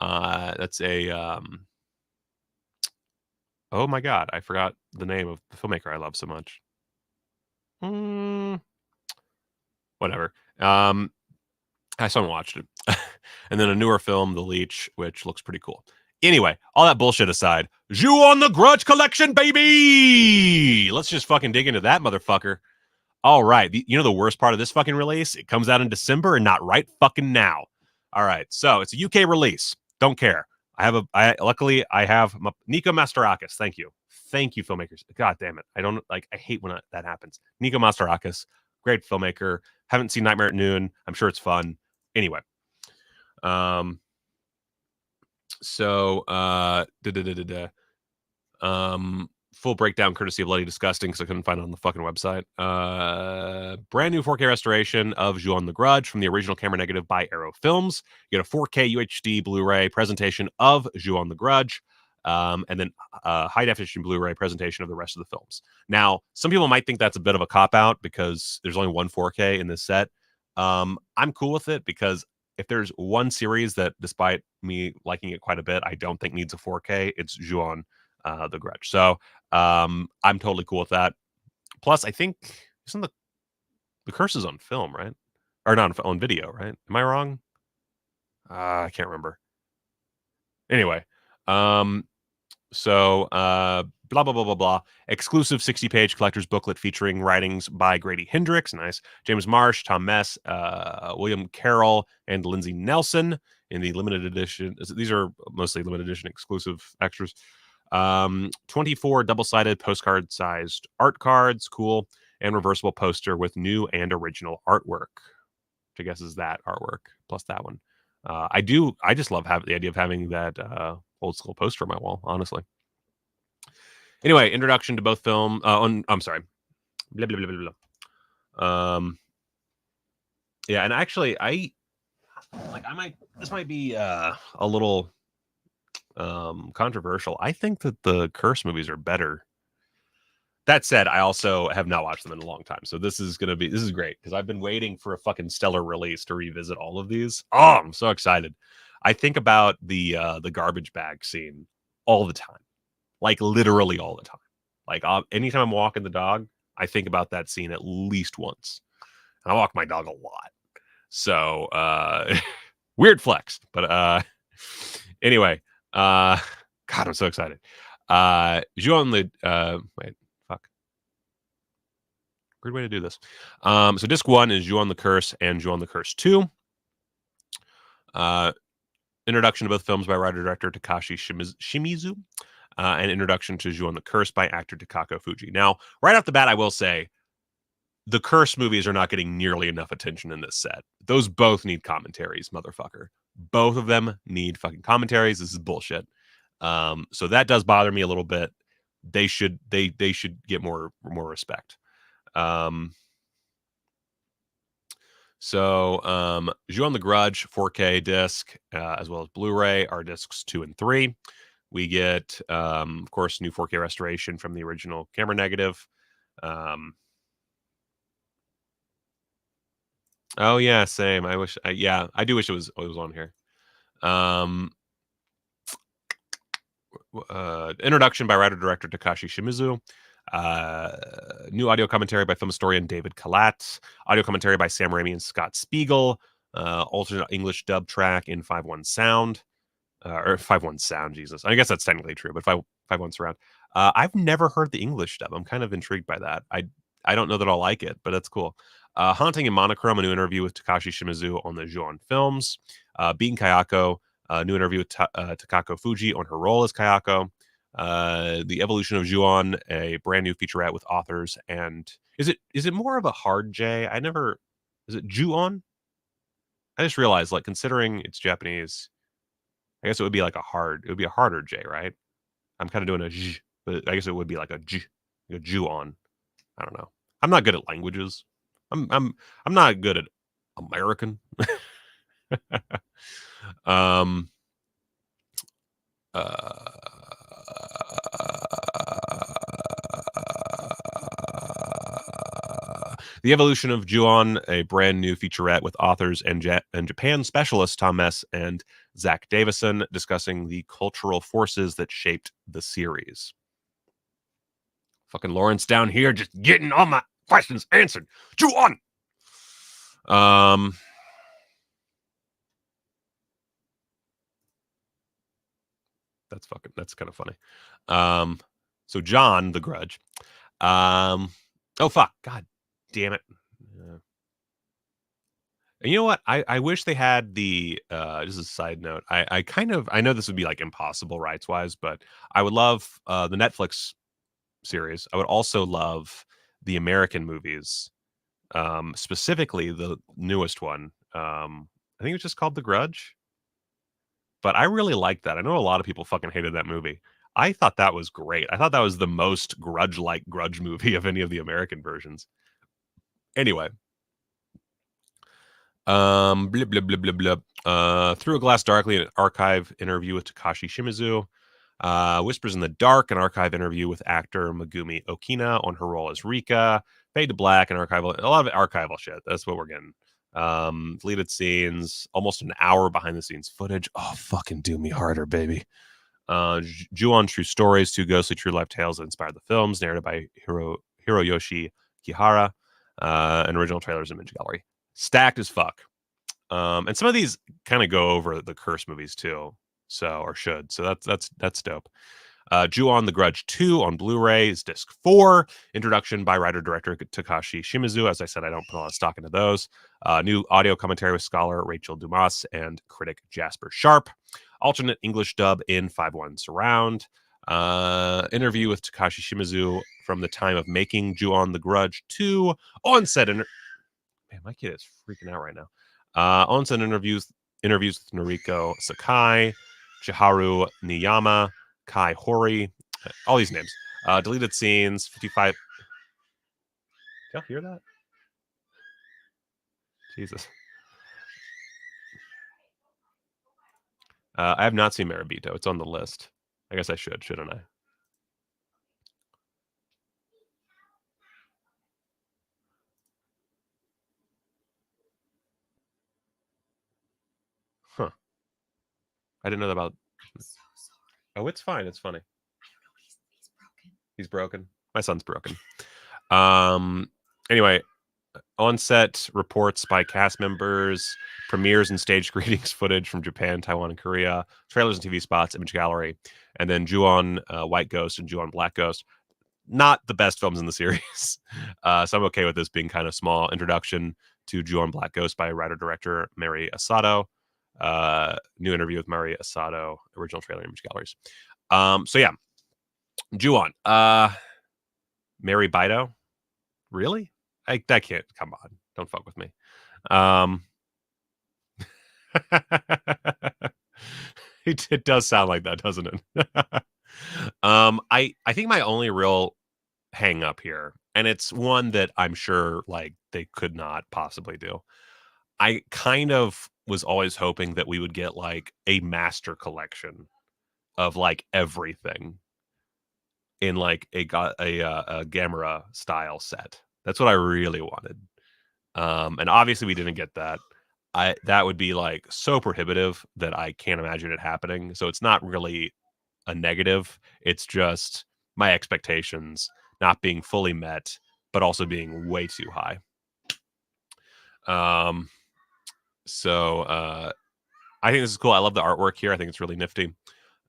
That's a oh my god, I forgot the name of the filmmaker I love so much. Whatever. I still haven't watched it. And then a newer film, The Leech, which looks pretty cool. Anyway, all that bullshit aside, Ju-On the Grudge collection, baby! Let's just fucking dig into that motherfucker. All right. The worst part of this fucking release? It comes out in December and not right fucking now. All right. So it's a UK release. Don't care. Luckily I have Nico Mastorakis. Thank you, filmmakers. God damn it. I hate when that happens. Nico Mastorakis, great filmmaker. Haven't seen Nightmare at Noon. I'm sure it's fun. Anyway. Full breakdown courtesy of Bloody Disgusting, because I couldn't find it on the fucking website. Brand new 4K restoration of Ju-On the Grudge from the original camera negative by Arrow Films. You get a 4K UHD Blu-ray presentation of Ju-On the Grudge, and then a high-definition Blu-ray presentation of the rest of the films. Now, some people might think that's a bit of a cop-out because there's only one 4K in this set. I'm cool with it, because if there's one series that, despite me liking it quite a bit, I don't think needs a 4K, it's Ju-On the Grudge. So I'm totally cool with that. Plus, I think isn't the Curse is on film, right? Or not on video, right? Am I wrong? I can't remember. Anyway, so blah blah blah blah blah. Exclusive 60-page collector's booklet featuring writings by Grady Hendrix, nice, James Marsh, Tom Mess, William Carroll, and Lindsay Nelson in the limited edition. These are mostly limited edition exclusive extras. 24 double-sided postcard-sized art cards, cool, and reversible poster with new and original artwork, which I guess is that artwork plus that one. I just love the idea of having that old school poster on my wall, honestly. Anyway, introduction to both film. I'm sorry. Blah, blah, blah, blah, blah. Yeah, and actually, this might be a little controversial. I think that the Curse movies are better. That said, I also have not watched them in a long time, so this is great, because I've been waiting for a fucking stellar release to revisit all of these. Oh, I'm so excited. I think about the garbage bag scene all the time, like literally all the time. Like anytime I'm walking the dog, I think about that scene at least once. And I walk my dog a lot, so weird flex. But anyway, God, I'm so excited. Ju-On the weird way to do this. So disc 1 is Ju-On the Curse and Ju-On the Curse 2. Introduction to both films by writer-director Takashi Shimizu, and introduction to Ju-On the Curse by actor Takako Fuji. Now, right off the bat, I will say, the Curse movies are not getting nearly enough attention in this set. Those both need commentaries, motherfucker. Both of them need fucking commentaries. This is bullshit. So that does bother me a little bit. They should get more respect. Ju-On the Grudge 4K disc, as well as Blu-ray, are discs 2 and 3. We get, of course, new 4K restoration from the original camera negative. Oh yeah, same. I wish. Yeah, I do wish it was on here. Introduction by writer-director Takashi Shimizu. New audio commentary by film historian David Kalat. Audio commentary by Sam Raimi and Scott Spiegel. Alternate English dub track in 5.1 sound. Or 5.1 sound, Jesus. I guess that's technically true, but 5.1 surround. I've never heard the English dub. I'm kind of intrigued by that. I don't know that I'll like it, but that's cool. Haunting in Monochrome, a new interview with Takashi Shimizu on the Ju-on films. Being Kayako, a new interview with Takako Fuji on her role as Kayako. The Evolution of Ju-on, a brand new featurette with authors. And is it more of a hard J? Is it Ju-on? I just realized, like, considering it's Japanese, I guess it would be like it would be a harder J, right? I'm kind of doing a J, but I guess it would be like a J, like a Ju-on. I don't know. I'm not good at languages. I'm not good at American. The Evolution of Ju-on, a brand new featurette with authors and Japan specialists Tom Mess and Zach Davison discussing the cultural forces that shaped the series. Fucking Lawrence down here just getting all my questions answered. Ju-on! That's kind of funny. So John, the Grudge. Oh fuck, God damn it. And you know what? I wish they had the just a side note. I know this would be like impossible rights wise, but I would love the Netflix series. I would also love the American movies. Specifically the newest one. I think it's just called The Grudge. But I really liked that. I know a lot of people fucking hated that movie. I thought that was great. I thought that was the most Grudge-like Grudge movie of any of the American versions. Anyway. Blip, blip, blip, blip, blip. Through a Glass Darkly, an archive interview with Takashi Shimizu. Whispers in the Dark, an archive interview with actor Megumi Okina on her role as Rika. Fade to Black, a lot of archival shit. That's what we're getting. Deleted scenes, almost an hour behind the scenes footage. Oh, fucking do me harder, baby. Ju-on True Stories, 2 ghostly true life tales that inspired the films, narrated by Hiroyoshi Kihara, and original trailers image gallery. Stacked as fuck. And some of these kind of go over the Curse movies too, or should. So that's dope. Ju-on The Grudge 2 on Blu-ray is disc 4. Introduction by writer-director Takashi Shimizu. As I said, I don't put a lot of stock into those. New audio commentary with scholar Rachel Dumas and critic Jasper Sharp. Alternate English dub in 5.1 surround. Interview with Takashi Shimizu from the time of making Ju-on The Grudge 2. On-set man, my kid is freaking out right now. On-set interviews with Noriko Sakai, Chiharu Niyama, Kai Hori, all these names. Deleted scenes, 55. Did y'all hear that? Jesus. I have not seen Marabito. It's on the list. I guess I shouldn't I? Huh. I didn't know that about. I'm so sorry. Oh, it's fine. It's funny. I don't know. He's broken. He's broken. My son's broken. Anyway, on-set reports by cast members, premieres and stage greetings footage from Japan, Taiwan, and Korea, trailers and TV spots, image gallery, and then Ju-on White Ghost and Ju-on Black Ghost. Not the best films in the series. So I'm okay with this being kind of small. Introduction to Ju-on Black Ghost by writer-director Mary Asato. New interview with Mary Asato, original trailer image galleries. So yeah, Ju-on. Mary Bito? Really? That can't. Come on. Don't fuck with me. It does sound like that, doesn't it? I think my only real hang up here, and it's one that I'm sure like they could not possibly do. I kind of was always hoping that we would get like a master collection of like everything in like a Gamera style set. That's what I really wanted. And obviously we didn't get that. That would be like so prohibitive that I can't imagine it happening. So it's not really a negative. It's just my expectations not being fully met, but also being way too high. So I think this is cool. I love the artwork here. I think it's really nifty.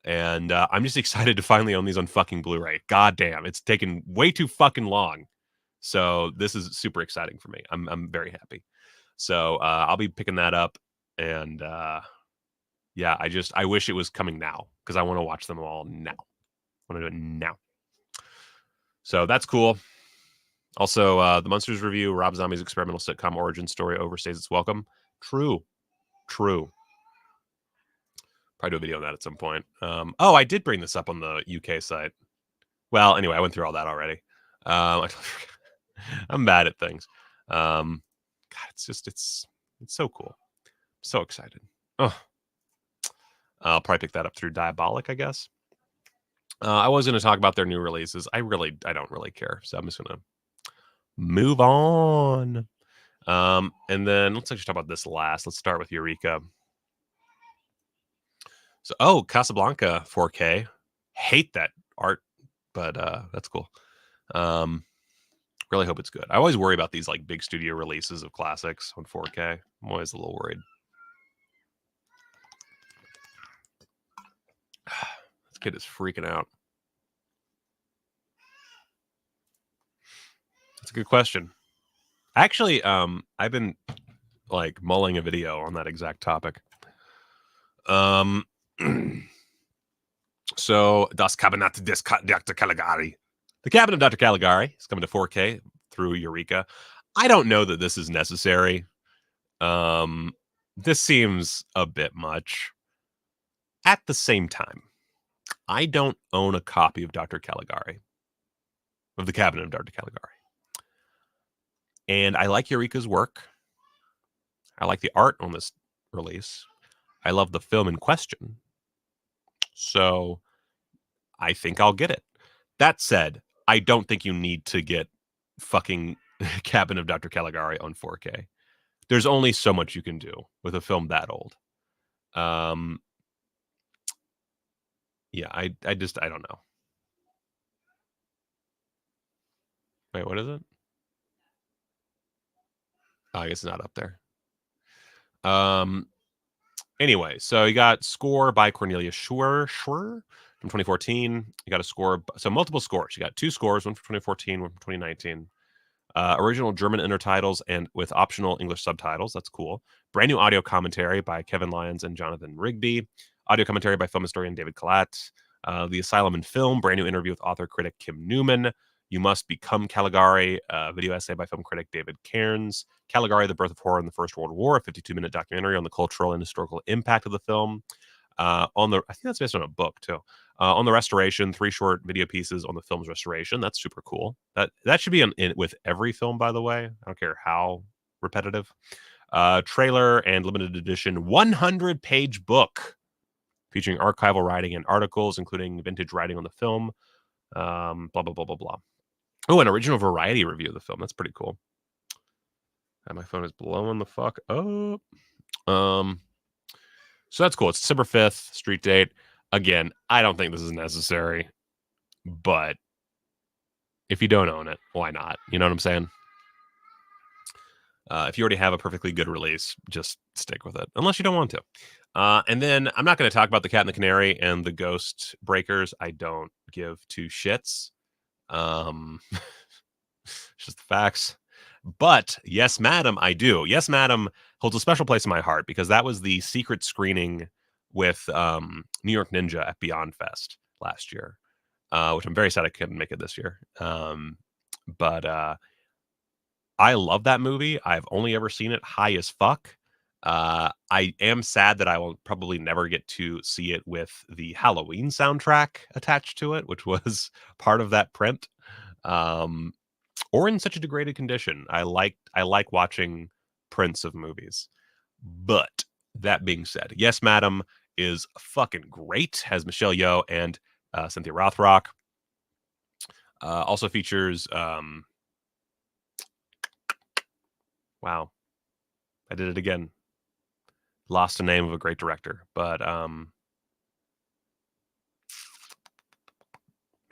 And I'm just excited to finally own these on fucking Blu-ray. God damn, it's taken way too fucking long. So this is super exciting for me. I'm very happy. So I'll be picking that up. And yeah, I wish it was coming now because I want to watch them all now. I want to do it now. So that's cool. Also, the Monsters review, Rob Zombie's experimental sitcom origin story overstays its welcome. True. Probably do a video on that at some point. Oh, I did bring this up on the UK site. Well, anyway, I went through all that already. I'm bad at things. God, it's so cool. I'm so excited. Oh, I'll probably pick that up through Diabolic, I guess. I was going to talk about their new releases. I don't really care. So I'm just going to move on. And then let's actually talk about this last. Let's start with Eureka. So, Casablanca 4K. Hate that art, but that's cool. Really hope it's good. I always worry about these like big studio releases of classics on 4K. I'm always a little worried. This kid is freaking out. That's a good question. Actually, I've been like mulling a video on that exact topic. So, Das Kabinett des Dr. Caligari. The Cabinet of Dr. Caligari is coming to 4K through Eureka. I don't know that this is necessary. This seems a bit much. At the same time, I don't own a copy of Dr. Caligari, of the Cabinet of Dr. Caligari. And I like Eureka's work. I like the art on this release. I love the film in question. So I think I'll get it. That said, I don't think you need to get fucking Cabinet of Dr. Caligari on 4K. There's only so much you can do with a film that old. Yeah, I don't know. Wait, what is it? Oh, I guess it's not up there. Anyway, so you got score by Cornelia Schwer from 2014. You got a score, so multiple scores. You got 2 scores, one from 2014, one from 2019. Original German intertitles and with optional English subtitles. That's cool. Brand new audio commentary by Kevin Lyons and Jonathan Rigby. Audio commentary by film historian David Collette. The Asylum in Film. Brand new interview with author critic Kim Newman. You Must Become Caligari, video essay by film critic David Cairns. Caligari, The Birth of Horror in the First World War, a 52-minute documentary on the cultural and historical impact of the film. I think that's based on a book, too. On the restoration, 3 short video pieces on the film's restoration. That's super cool. That should be in with every film, by the way. I don't care how repetitive. Trailer and limited edition 100-page book featuring archival writing and articles, including vintage writing on the film. Blah, blah, blah, blah, blah. Oh, an original Variety review of the film. That's pretty cool. And my phone is blowing the fuck up. So that's cool. It's December 5th, street date. Again, I don't think this is necessary. But if you don't own it, why not? You know what I'm saying? If you already have a perfectly good release, just stick with it. Unless you don't want to. And then I'm not going to talk about The Cat and the Canary and the Ghost Breakers. I don't give 2 shits. It's just the facts. But Yes, Madam, I do. Yes, Madam holds a special place in my heart because that was the secret screening with New York Ninja at Beyond Fest last year, which I'm very sad I couldn't make it this year. But I love that movie. I've only ever seen it high as fuck. I am sad that I will probably never get to see it with the Halloween soundtrack attached to it, which was part of that print. Or in such a degraded condition. I like watching prints of movies. But that being said, Yes, Madam is fucking great. Has Michelle Yeoh and Cynthia Rothrock. Also features wow, Wow. I did it again. Lost the name of a great director, but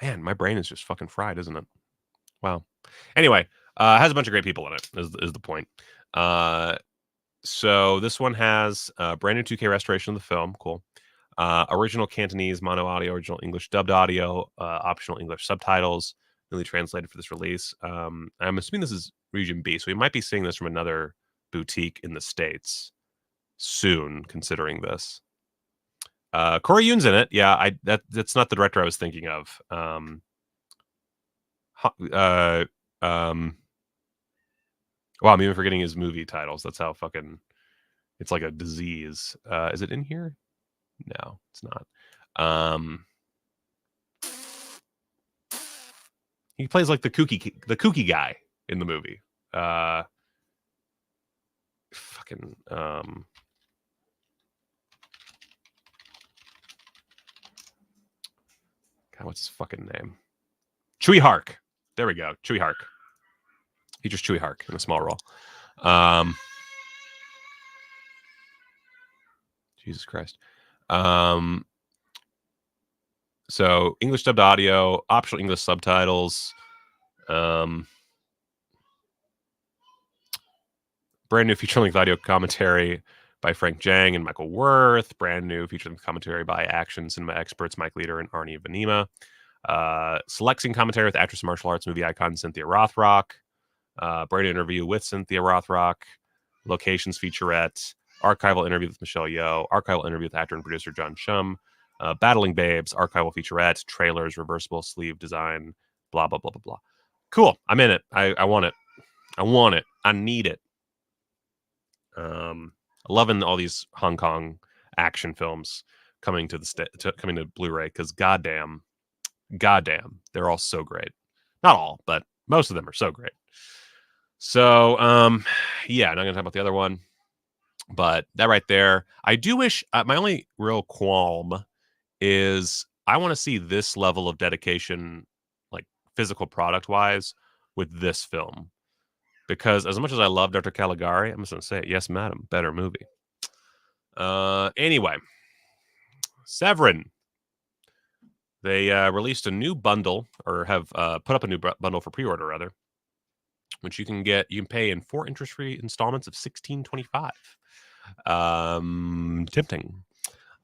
man, my brain is just fucking fried, isn't it? Wow. Anyway, has a bunch of great people in it. Is the point? So this one has brand new 2K restoration of the film. Cool. Original Cantonese mono audio, original English dubbed audio, optional English subtitles, newly translated for this release. I'm assuming this is Region B, so we might be seeing this from another boutique in the States soon, considering this. Corey Yoon's in it. Yeah, that's not the director I was thinking of. Wow, I'm even forgetting his movie titles. That's how fucking it's like a disease. Is it in here? No, it's not. He plays like the kooky guy in the movie. Fucking God, what's his fucking name? Chewie Hark. There we go. Chewie Hark. Features Chewie Hark in a small role. Jesus Christ. So English dubbed audio, optional English subtitles. Brand new feature-length audio commentary by Frank Jang and Michael Worth. Brand new feature-length commentary by action cinema experts Mike Leader and Arnie Vanima. Select scene commentary with actress and martial arts movie icon Cynthia Rothrock. Brand new interview with Cynthia Rothrock. Locations featurette. Archival interview with Michelle Yeoh. Archival interview with actor and producer John Shum. Battling Babes. Archival featurette. Trailers. Reversible sleeve design. Blah, blah, blah, blah, blah. Cool. I'm in it. I want it. I want it. I need it. Loving all these Hong Kong action films coming to coming to Blu-ray because goddamn, they're all so great. Not all, but most of them are so great. So, yeah, not gonna talk about the other one, but that right there, I do wish. My only real qualm is I want to see this level of dedication, like physical product wise, with this film. Because as much as I love Dr. Caligari, I'm just going to say it. Yes, madam. Better movie. Anyway. Severin. They released a new bundle, or have put up a new bundle for pre-order, rather. Which you can get, you can pay in 4 interest-free installments of $16.25. Tempting.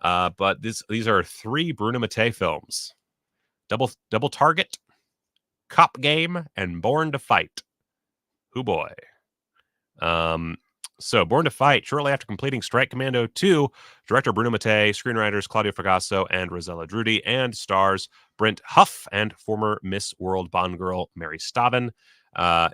But these are 3 Bruno Mattei films. Double Target, Cop Game, and Born to Fight. Hoo boy. So Born to Fight, shortly after completing Strike Commando 2, director Bruno Mattei, screenwriters Claudio Fragasso and Rosella Drudy, and stars Brent Huff and former Miss World Bond girl Mary Staven,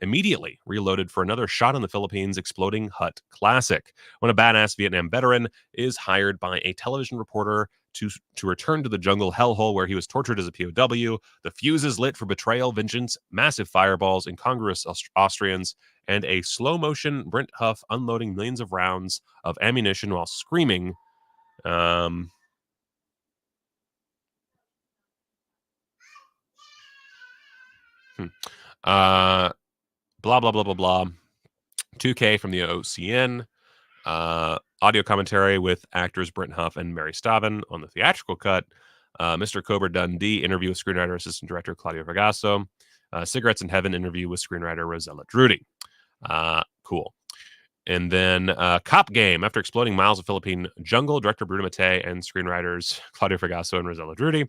immediately reloaded for another shot in the Philippines exploding hut classic, when a badass Vietnam veteran is hired by a television reporter to return to the jungle hellhole where he was tortured as a POW. The fuse is lit for betrayal, vengeance, massive fireballs, incongruous Austrians, and a slow-motion Brent Huff unloading millions of rounds of ammunition while screaming. Blah, blah, blah, blah, blah. 2K from the OCN. Audio commentary with actors Brent Huff and Mary Staven on the theatrical cut. Mr. Cobra Dundee interview with screenwriter assistant director Claudio Fragasso. Cigarettes in Heaven interview with screenwriter Rosella Drudy. Cool. And then Cop Game. After exploding miles of Philippine jungle, director Bruno Mattei and screenwriters Claudio Fragasso and Rosella Drudy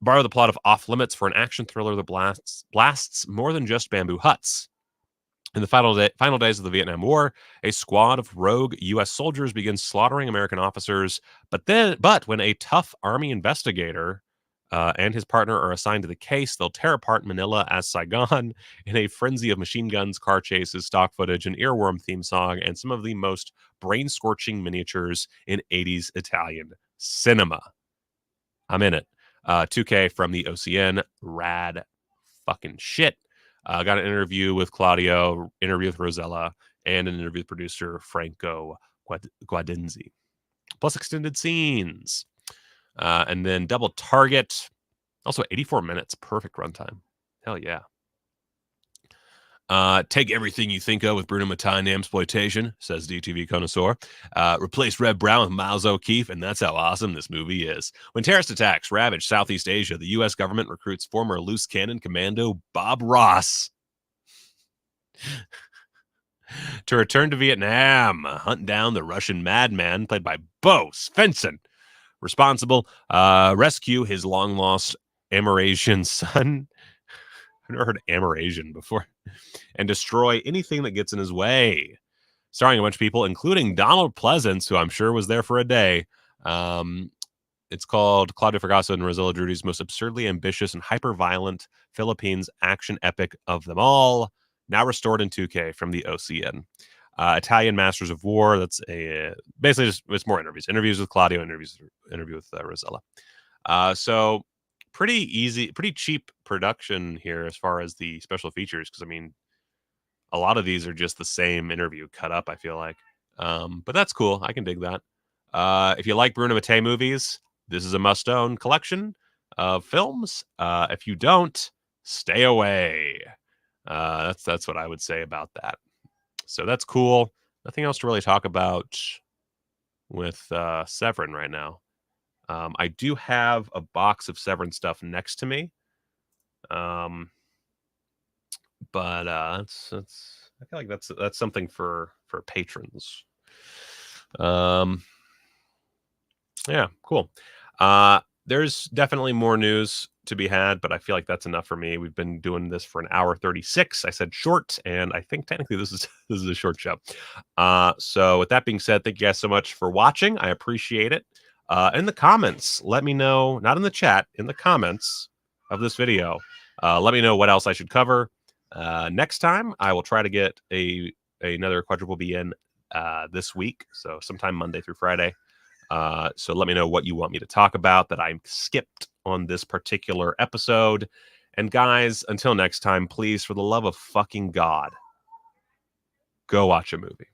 borrow the plot of Off Limits for an action thriller that blasts more than just bamboo huts. In the final days of the Vietnam War, a squad of rogue U.S. soldiers begins slaughtering American officers. But when a tough Army investigator and his partner are assigned to the case, they'll tear apart Manila as Saigon in a frenzy of machine guns, car chases, stock footage, an earworm theme song, and some of the most brain-scorching miniatures in 80s Italian cinema. I'm in it. 2K from the OCN. Rad fucking shit. Got an interview with Claudio, interview with Rosella, and an interview with producer Franco Guadenzi. Plus extended scenes. And then Double Target. Also 84 minutes. Perfect runtime. Hell yeah. Take everything you think of with Bruno Mattei exploitation, says DTV connoisseur. Replace Red Brown with Miles O'Keefe, and that's how awesome this movie is. When terrorist attacks ravage Southeast Asia, the U.S. government recruits former loose cannon commando Bob Ross to return to Vietnam, hunt down the Russian madman played by Bo Svensson, responsible, rescue his long-lost Amerasian son. I've never heard Amerasian before. And destroy anything that gets in his way. Starring a bunch of people, including Donald Pleasance, who I'm sure was there for a day. It's called Claudio Fragasso and Rosella Drudy's most absurdly ambitious and hyper-violent Philippines action epic of them all. Now restored in 2K from the OCN. Italian Masters of War. That's basically just it's more interviews. Interviews with Claudio, interview with Rosella. So pretty easy, pretty cheap production here as far as the special features. Because I mean, a lot of these are just the same interview cut up, I feel like. But that's cool. I can dig that. If you like Bruno Mattei movies, this is a must-own collection of films. If you don't, stay away. That's what I would say about that. So that's cool. Nothing else to really talk about with Severin right now. I do have a box of Severin stuff next to me. But that's I feel like that's something for patrons. Yeah, cool. There's definitely more news to be had, but I feel like that's enough for me. We've been doing this for an hour 36. I said short, and I think technically this is a short show. So with that being said, thank you guys so much for watching. I appreciate it. In the comments, let me know, not in the chat, in the comments of this video, let me know what else I should cover. Next time, I will try to get another quadruple BN this week, so sometime Monday through Friday. So let me know what you want me to talk about that I skipped on this particular episode. And guys, until next time, please, for the love of fucking God, go watch a movie.